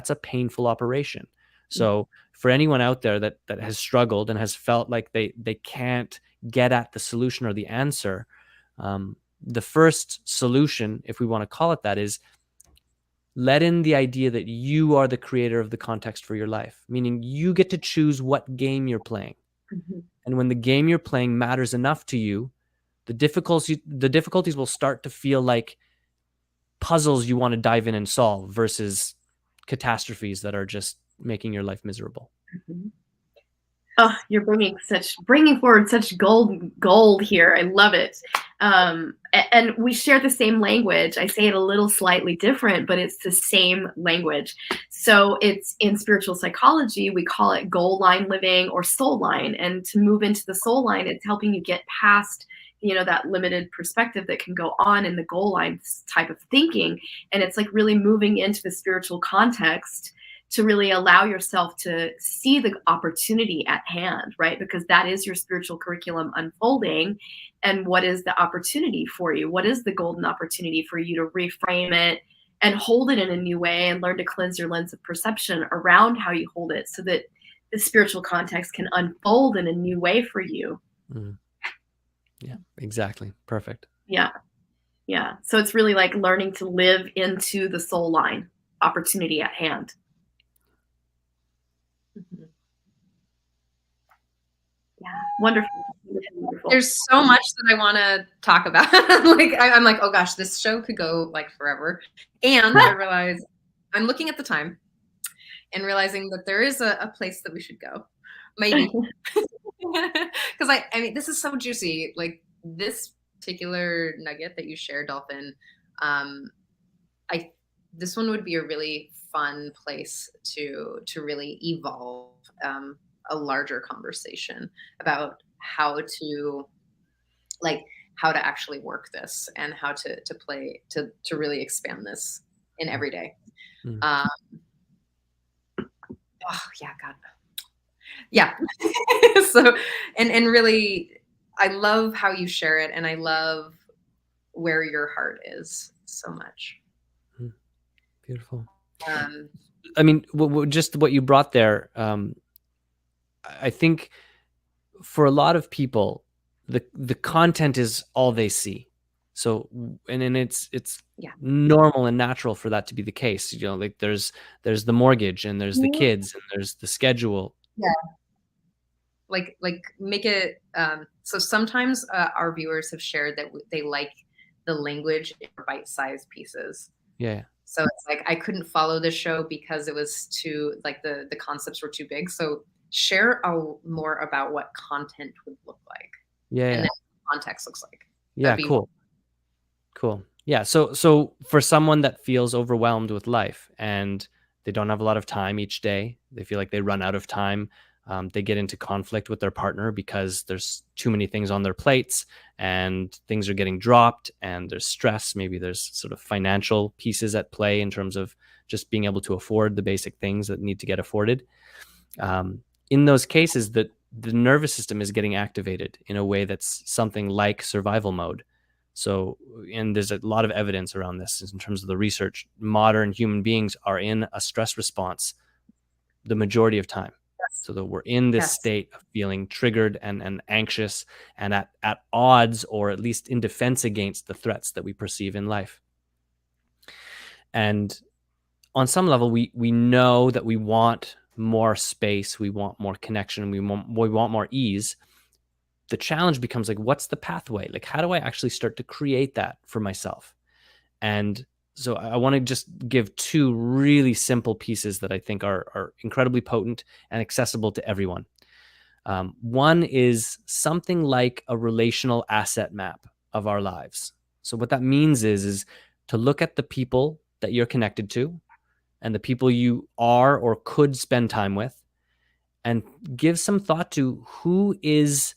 a painful operation. So for anyone out there that has struggled and has felt like they can't get at the solution or the answer, the first solution, if we want to call it that, is let in the idea that you are the creator of the context for your life, meaning you get to choose what game you're playing. And when the game you're playing matters enough to you, the difficulties will start to feel like puzzles you want to dive in and solve versus catastrophes that are just making your life miserable. Oh, you're bringing forward such gold here. I love it. And we share the same language. I say it a little slightly different, but it's the same language. So it's in spiritual psychology, we call it goal line living or soul line. And to move into the soul line, it's helping you get past, that limited perspective that can go on in the goal line type of thinking. And it's like really moving into the spiritual context to really allow yourself to see the opportunity at hand, right? Because that is your spiritual curriculum unfolding. And what is the opportunity for you? What is the golden opportunity for you to reframe it and hold it in a new way and learn to cleanse your lens of perception around how you hold it so that the spiritual context can unfold in a new way for you? Yeah, exactly. Perfect. Yeah. So it's really like learning to live into the soul line, opportunity at hand. Yeah, wonderful. Wonderful. There's so much that I want to talk about. Like I'm like, oh gosh, this show could go like forever. And I realize I'm looking at the time and realizing that there is a place that we should go, maybe. Because I mean, this is so juicy. Like this particular nugget that you shared, Dolphin. This one would be a really fun place to really evolve a larger conversation about how to like how to actually work this and how to play to really expand this in every day. Mm. Oh yeah, God. Yeah. So and really I love how you share it, and I love where your heart is so much. Beautiful. Um I mean, just what you brought there, I think for a lot of people, the content is all they see. So, and then it's Yeah. normal and natural for that to be the case. You know, like there's the mortgage, and there's the kids, and there's the schedule. Yeah. Like make it so sometimes our viewers have shared that they like the language in bite-sized pieces. Yeah. So it's like I couldn't follow this show because it was too like the concepts were too big. So share more about what content would look like. Yeah. And Yeah. then context looks like. Yeah. That'd be Cool. Yeah. So for someone that feels overwhelmed with life and they don't have a lot of time each day, they feel like they run out of time. They get into conflict with their partner because there's too many things on their plates and things are getting dropped and there's stress. Maybe there's sort of financial pieces at play in terms of just being able to afford the basic things that need to get afforded. In those cases, the nervous system is getting activated in a way that's something like survival mode. So, and there's a lot of evidence around this in terms of the research. Modern human beings are in a stress response the majority of time. So that we're in this state of feeling triggered and anxious and at odds, or at least in defense against the threats that we perceive in life. And on some level, we know that we want more space, we want more connection, we want more ease. The challenge becomes like, what's the pathway? Like, how do I actually start to create that for myself? And so I want to just give two really simple pieces that I think are incredibly potent and accessible to everyone. One is something like a relational asset map of our lives. So what that means is to look at the people that you're connected to and the people you are or could spend time with, and give some thought to who is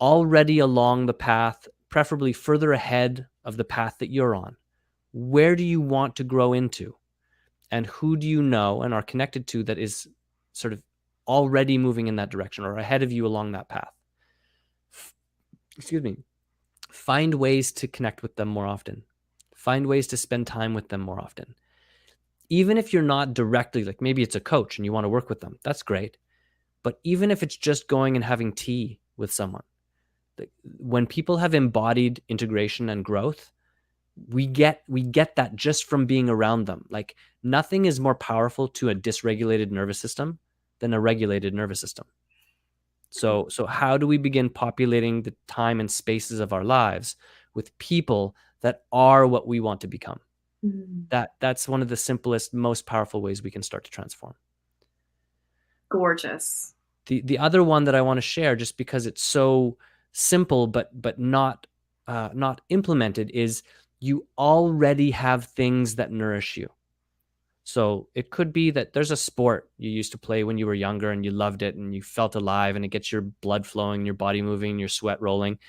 already along the path, preferably further ahead of the path that you're on. Where do you want to grow into? And who do you know and are connected to that is sort of already moving in that direction or ahead of you along that path? Excuse me. Find ways to connect with them more often. Find ways to spend time with them more often. Even if you're not directly, like maybe it's a coach and you want to work with them, that's great. But even if it's just going and having tea with someone, when people have embodied integration and growth, we get that just from being around them. Like nothing is more powerful to a dysregulated nervous system than a regulated nervous system. So how do we begin populating the time and spaces of our lives with people that are what we want to become? That's one of the simplest, most powerful ways we can start to transform. Gorgeous. The other one that I want to share, just because it's so simple but not implemented, is you already have things that nourish you. So it could be that there's a sport you used to play when you were younger and you loved it and you felt alive and it gets your blood flowing, your body moving, your sweat rolling.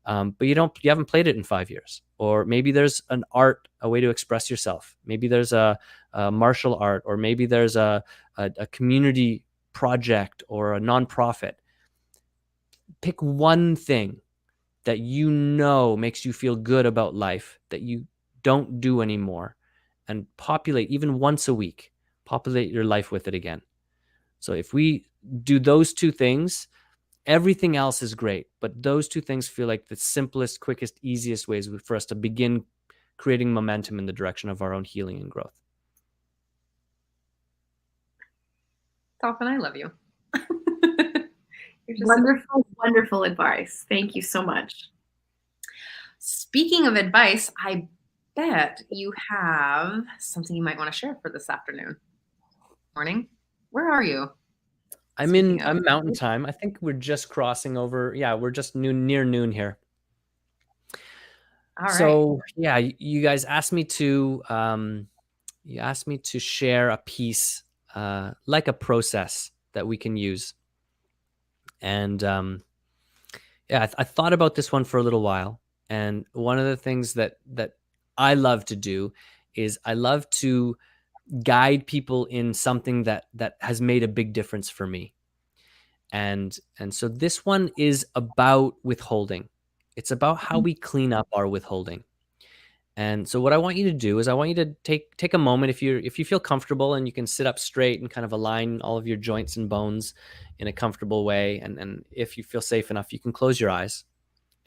But you haven't played it in 5 years. Or maybe there's an art, a way to express yourself. Maybe there's a martial art, or maybe there's a community project or a nonprofit. Pick one thing that you know makes you feel good about life that you don't do anymore, and populate, even once a week, populate your life with it again. So if we do those two things, everything else is great, but those two things feel like the simplest, quickest, easiest ways for us to begin creating momentum in the direction of our own healing and growth. Dolphin, I love you. You're just Wonderful, wonderful advice. Thank you so much. Speaking of advice, I bet you have something you might want to share for this afternoon. Morning. Where are you? I'm Speaking of- I'm mountain time. I think we're just crossing over. Yeah, we're just near noon here. All right. So yeah, you guys asked me to share a piece, like a process that we can use. And yeah, I thought about this one for a little while. And one of the things that I love to do is I love to guide people in something that has made a big difference for me. And so this one is about withholding. It's about how we clean up our withholding. And so what I want you to do is I want you to take a moment, if you feel comfortable and you can sit up straight and kind of align all of your joints and bones in a comfortable way. And if you feel safe enough, you can close your eyes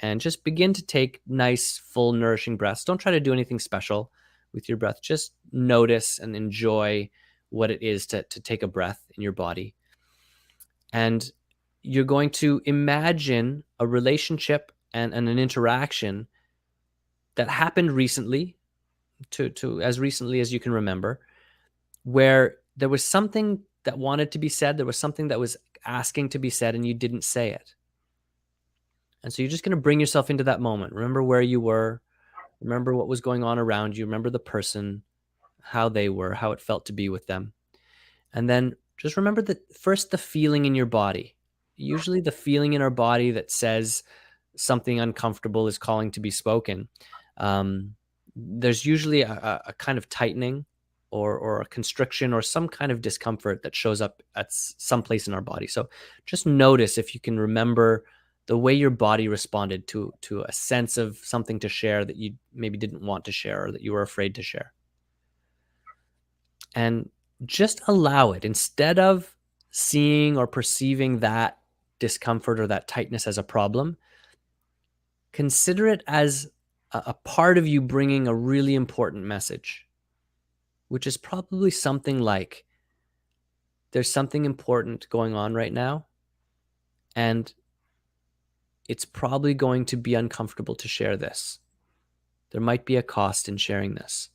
and just begin to take nice, full, nourishing breaths. Don't try to do anything special with your breath. Just notice and enjoy what it is to take a breath in your body. And you're going to imagine a relationship and an interaction that happened recently, to as recently as you can remember, where there was something that wanted to be said, there was something that was asking to be said, and you didn't say it. And so you're just going to bring yourself into that moment. Remember where you were, remember what was going on around you, remember the person, how they were, how it felt to be with them. And then just remember that first, the feeling in your body. Usually the feeling in our body that says something uncomfortable is calling to be spoken. There's usually a kind of tightening or a constriction or some kind of discomfort that shows up at some place in our body. So just notice if you can remember the way your body responded to a sense of something to share that you maybe didn't want to share or that you were afraid to share. And just allow it. Instead of seeing or perceiving that discomfort or that tightness as a problem, consider it as a part of you bringing a really important message, which is probably something like, there's something important going on right now, and it's probably going to be uncomfortable to share this. There might be a cost in sharing this.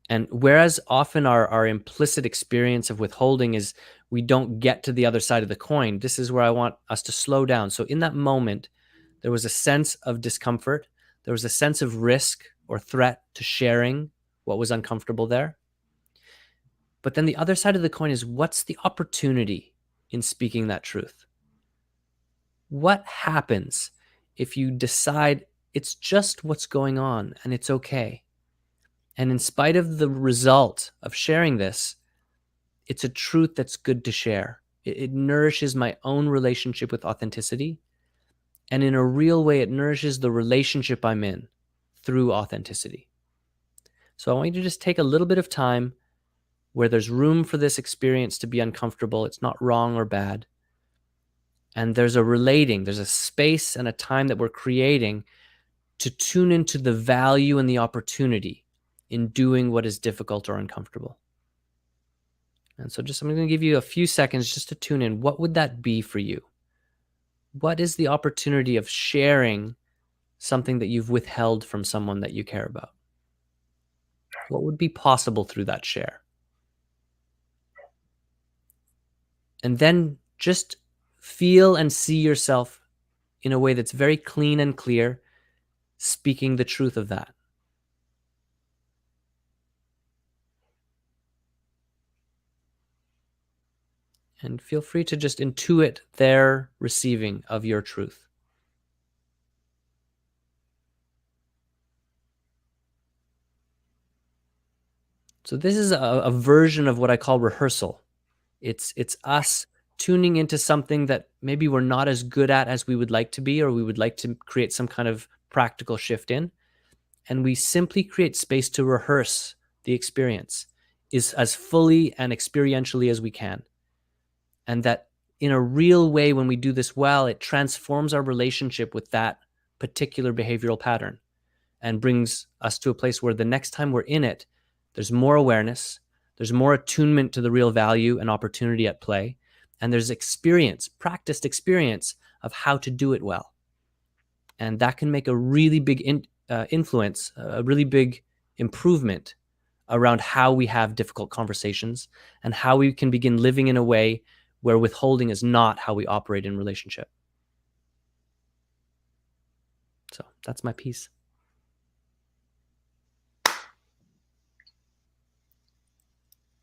And whereas often our implicit experience of withholding is we don't get to the other side of the coin, this is where I want us to slow down. So in that moment, there was a sense of discomfort. There was a sense of risk or threat to sharing what was uncomfortable there. But then the other side of the coin is, what's the opportunity in speaking that truth? What happens if you decide it's just what's going on and it's okay? And in spite of the result of sharing this, it's a truth that's good to share. It nourishes my own relationship with authenticity. And in a real way, it nourishes the relationship I'm in through authenticity. So I want you to just take a little bit of time where there's room for this experience to be uncomfortable. It's not wrong or bad. And there's a space and a time that we're creating to tune into the value and the opportunity in doing what is difficult or uncomfortable. And so I'm going to give you a few seconds just to tune in. What would that be for you? What is the opportunity of sharing something that you've withheld from someone that you care about? What would be possible through that share? And then just feel and see yourself in a way that's very clean and clear, speaking the truth of that. And feel free to just intuit their receiving of your truth. So this is a version of what I call rehearsal. It's us tuning into something that maybe we're not as good at as we would like to be, or we would like to create some kind of practical shift in. And we simply create space to rehearse the experience is as fully and experientially as we can. And that in a real way, when we do this well, it transforms our relationship with that particular behavioral pattern and brings us to a place where the next time we're in it, there's more awareness, there's more attunement to the real value and opportunity at play, and there's experience, practiced experience of how to do it well. And that can make a really big influence, a really big improvement around how we have difficult conversations and how we can begin living in a way where withholding is not how we operate in relationship. So that's my piece.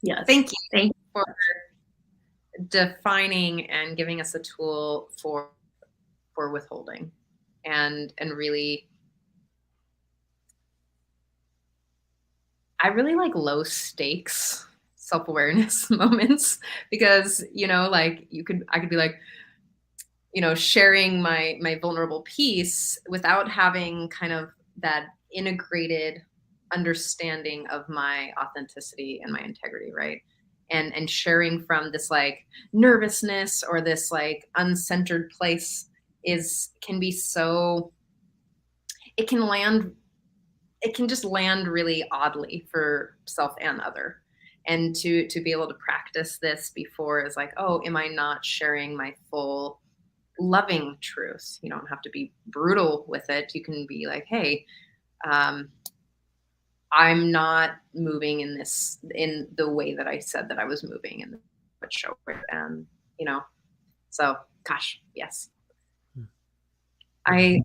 Yes. Thank you. Thank you. For defining and giving us a tool for withholding, and really, I really like low stakes self-awareness moments, because, you know, like I could be like, you know, sharing my vulnerable piece without having kind of that integrated understanding of my authenticity and my integrity, right? And sharing from this like nervousness or this like uncentered place can be so, it can just land really oddly for self and other. And to be able to practice this before is like, oh, am I not sharing my full loving truth? You don't have to be brutal with it. You can be like, hey, I'm not moving in the way that I said that I was moving, and what show it. And, you know, so gosh, yes. I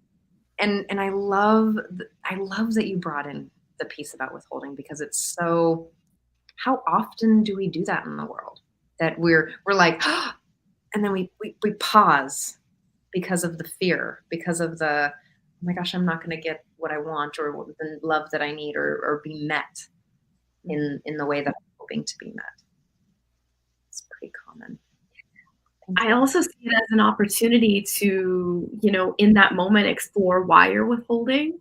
love that you brought in the piece about withholding, because it's so, how often do we do that in the world, that we're like, oh, and then we pause because of the fear, because of the, oh my gosh, I'm not going to get what I want, or the love that I need, or be met in the way that I'm hoping to be met. It's pretty common. I also see it as an opportunity to, you know, in that moment, explore why you're withholding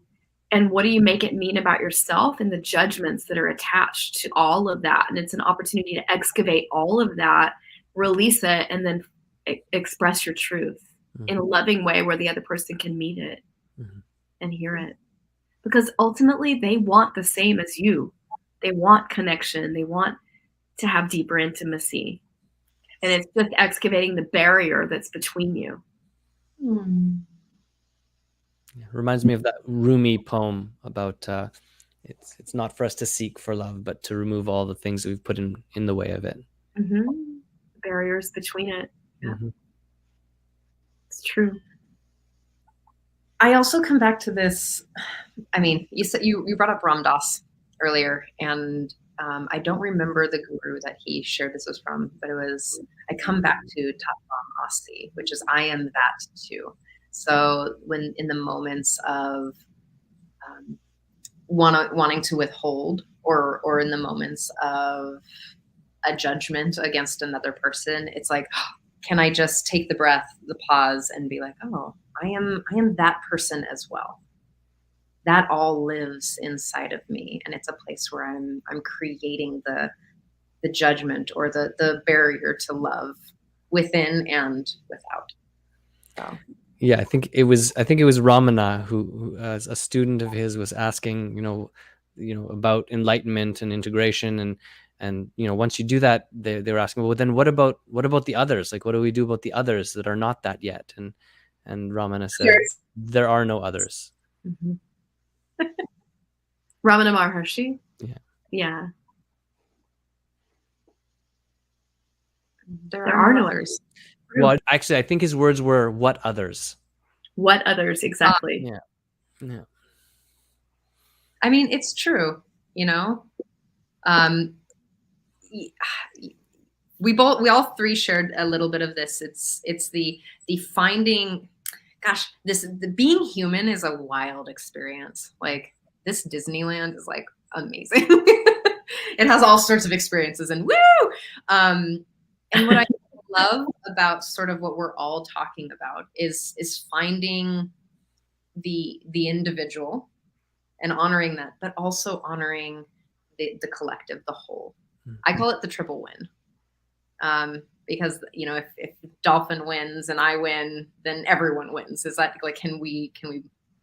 and what do you make it mean about yourself and the judgments that are attached to all of that. And it's an opportunity to excavate all of that, release it, and then express your truth in a loving way where the other person can meet it and hear it. Because ultimately they want the same as you. They want connection. They want to have deeper intimacy. And it's just excavating the barrier that's between you. Yeah, reminds me of that Rumi poem about it's not for us to seek for love, but to remove all the things that we've put in the way of it. Barriers between it. Yeah. It's true. I also come back to this. I mean, you said you brought up Ram Dass earlier, and I don't remember the guru that he shared this was from, but it was, I come back to Tatvam Asti, which is I am that too. So when in the moments of wanting to withhold, or in the moments of a judgment against another person, it's like, can I just take the breath, the pause, and be like, oh, I am that person as well. That all lives inside of me, and it's a place where I'm creating the judgment or the barrier to love within and without. So. Yeah, I think it was Ramana who as a student of his was asking, you know, about enlightenment and integration, and you know, once you do that, they were asking, well, then what about the others? Like, what do we do about the others that are not that yet? And Ramana said, there are no others. Ramana Maharshi. Yeah. There are no others. Well, actually, I think his words were, what others? What others, exactly. Yeah. I mean, it's true, you know. We all three shared a little bit of this. It's the finding, gosh, the being human is a wild experience. Like, this Disneyland is like amazing. It has all sorts of experiences, and woo! And what I love about sort of what we're all talking about is finding the individual and honoring that, but also honoring the collective, the whole. I call it the triple win. Because, you know, if Dolphin wins and I win, then everyone wins. Is that like, can we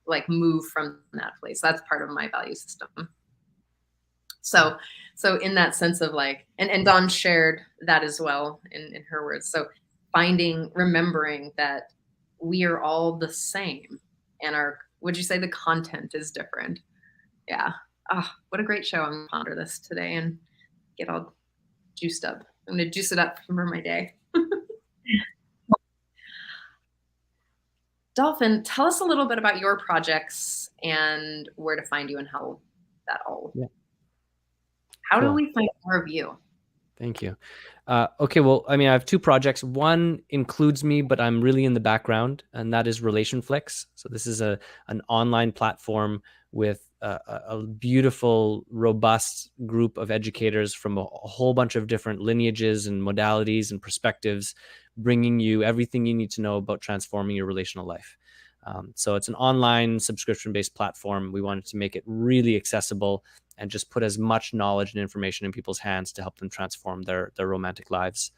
like move from that place? That's part of my value system. So in that sense of like, and Dawn shared that as well in her words. So remembering that we are all the same, and would you say the content is different? Yeah. Oh, what a great show. I'm gonna ponder this today and get all juiced up. I'm gonna juice it up for my day. Dolphin, tell us a little bit about your projects and where to find you and how that all. Yeah. How do Cool. we find more of you? Thank you. Okay, well, I mean, I have two projects. One includes me, but I'm really in the background, and that is Relationflix. So this is an online platform with a beautiful, robust group of educators from a whole bunch of different lineages and modalities and perspectives, bringing you everything you need to know about transforming your relational life. So it's an online subscription-based platform. We wanted to make it really accessible and just put as much knowledge and information in people's hands to help them transform their romantic lives.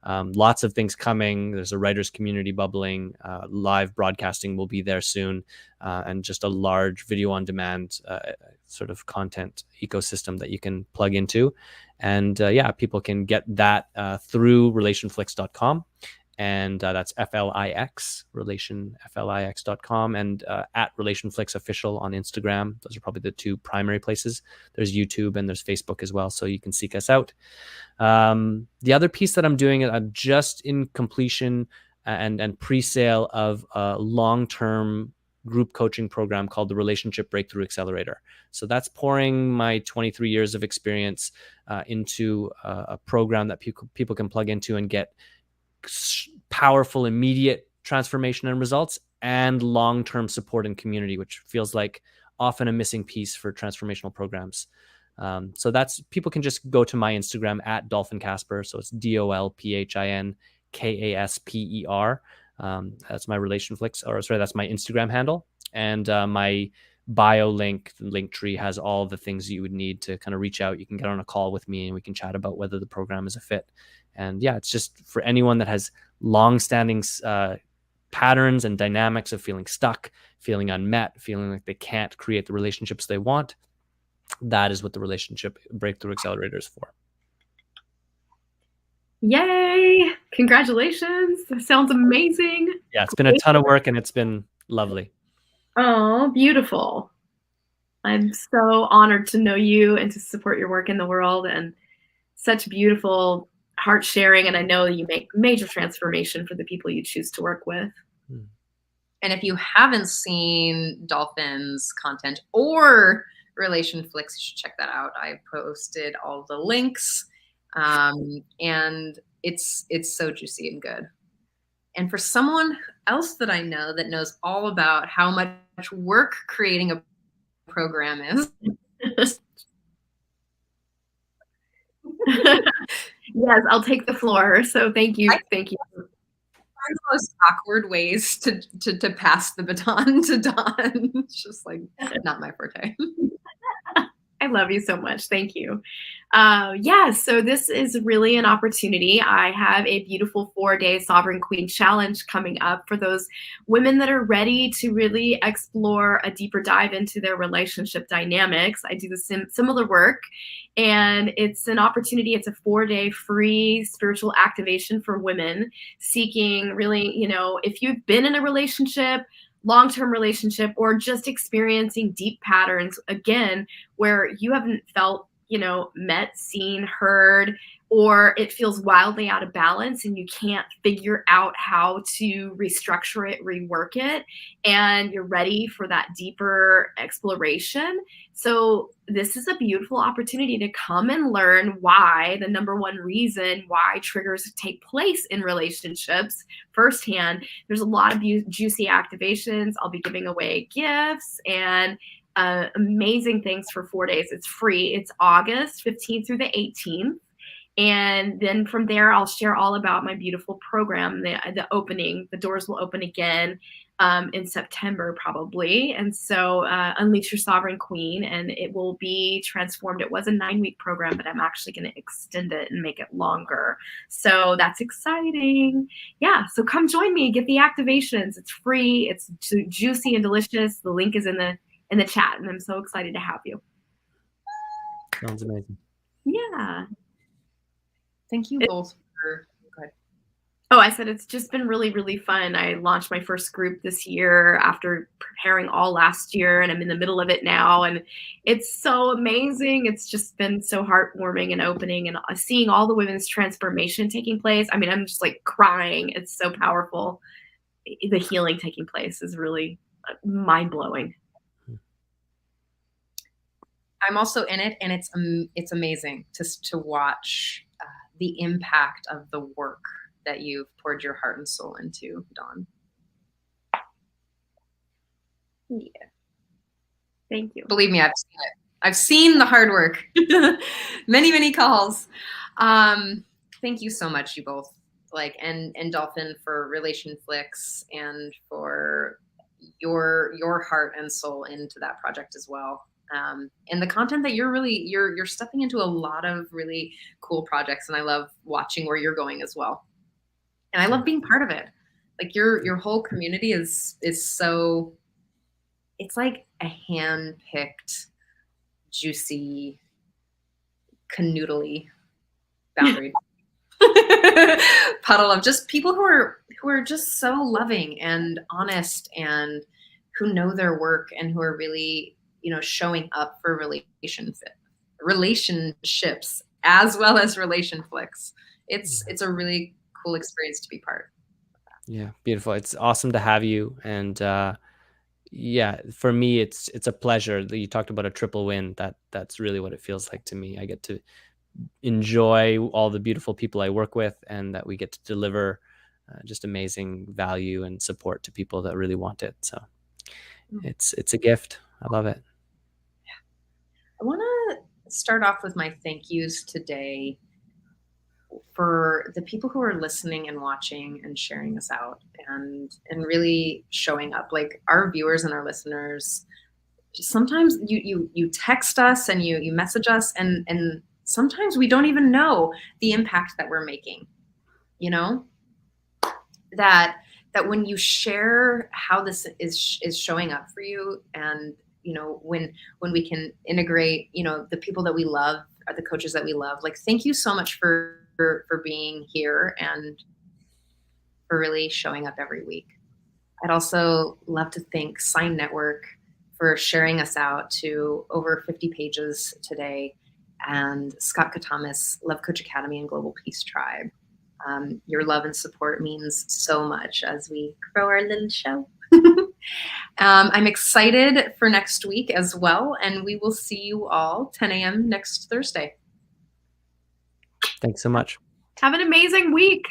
Lots of things coming. There's a writers community bubbling. Live broadcasting will be there soon, and just a large video on demand sort of content ecosystem that you can plug into. And yeah, people can get that through relationflix.com. And that's FLIX, FLIX.com, and at Relationflix Official on Instagram. Those are probably the two primary places. There's YouTube and there's Facebook as well, so you can seek us out. The other piece that I'm doing, I'm just in completion and pre-sale of a long-term group coaching program called the Relationship Breakthrough Accelerator. So that's pouring my 23 years of experience into a program that people can plug into and get powerful, immediate transformation and results, and long-term support and community, which feels like often a missing piece for transformational programs. So that's, people can just go to my Instagram at Dolphin Kasper. So it's DolphinKasper. That's my Relationflix, or sorry, that's my Instagram handle. And my bio link, the link tree, has all the things you would need to kind of reach out. You can get on a call with me and we can chat about whether the program is a fit. And yeah, it's just for anyone that has long-standing patterns and dynamics of feeling stuck, feeling unmet, feeling like they can't create the relationships they want. That is what the Relationship Breakthrough Accelerator is for. Yay! Congratulations. That sounds amazing. Yeah, it's been a ton of work and it's been lovely. Oh, beautiful. I'm so honored to know you and to support your work in the world, and such beautiful heart sharing. And I know you make major transformation for the people you choose to work with. And if you haven't seen Dolphin's content or Relationflix, you should check that out. I posted all the links, and it's so juicy and good. And for someone else that I know that knows all about how much work creating a program is. Yes, I'll take the floor. So thank you. Thank you. Find the most awkward ways to pass the baton to Dawn. It's just like not my forte. I love you so much. Thank you. Yeah, so this is really an opportunity. I have a beautiful 4-day Sovereign Queen Challenge coming up for those women that are ready to really explore a deeper dive into their relationship dynamics. I do the similar work, and it's an opportunity. It's a 4-day free spiritual activation for women seeking really, if you've been in a relationship, long-term relationship, or just experiencing deep patterns, again, where you haven't felt, met, seen, heard, or it feels wildly out of balance and you can't figure out how to restructure it, rework it, and you're ready for that deeper exploration. So this is a beautiful opportunity to come and learn why, the number one reason why triggers take place in relationships firsthand. There's a lot of juicy activations. I'll be giving away gifts and amazing things for 4 days. It's free. It's August 15th through the 18th. And then from there, I'll share all about my beautiful program. The opening, the doors will open again in September probably. And so Unleash Your Sovereign Queen, and it will be transformed. It was a 9-week program, but I'm actually going to extend it and make it longer. So that's exciting. Yeah, so come join me, get the activations. It's free. It's juicy and delicious. The link is in the chat, and I'm so excited to have you. Sounds amazing. Yeah. Thank you both for. Go ahead. Oh, I said it's just been really, really fun. I launched my first group this year after preparing all last year, and I'm in the middle of it now. And it's so amazing. It's just been so heartwarming and opening, and seeing all the women's transformation taking place. I mean, I'm just like crying. It's so powerful. The healing taking place is really mind blowing. I'm also in it, and it's amazing to watch the impact of the work that you've poured your heart and soul into, Dawn. Yeah. Thank you. Believe me, I've seen it. I've seen the hard work. Many, many calls. Thank you so much, you both. And Dolphin, for Relationflix, and for your heart and soul into that project as well. And the content that you're stepping into a lot of really cool projects, and I love watching where you're going as well. And I love being part of it. Like your whole community is so, it's like a hand-picked, juicy, canoodly boundary puddle of just people who are just so loving and honest, and who know their work, and who are really, showing up for relationships as well as Relationflix. It's a really cool experience to be part. Yeah, beautiful. It's awesome to have you. And yeah, for me, it's a pleasure. You talked about a triple win. That's really what it feels like to me. I get to enjoy all the beautiful people I work with, and that we get to deliver just amazing value and support to people that really want it. So it's a gift. I love it. I want to start off with my thank yous today for the people who are listening and watching and sharing us out, and really showing up. Like, our viewers and our listeners, sometimes you text us and you message us, and sometimes we don't even know the impact that we're making. That when you share how this is showing up for you, and when we can integrate the people that we love, are the coaches that we love. Like, thank you so much for being here, and for really showing up every week. I'd also love to thank Sign Network for sharing us out to over 50 pages today, and Scott Katamis, Love Coach Academy and Global Peace Tribe. Your love and support means so much as we grow our little show. I'm excited for next week as well, and we will see you all 10 a.m. next Thursday. Thanks so much. Have an amazing week.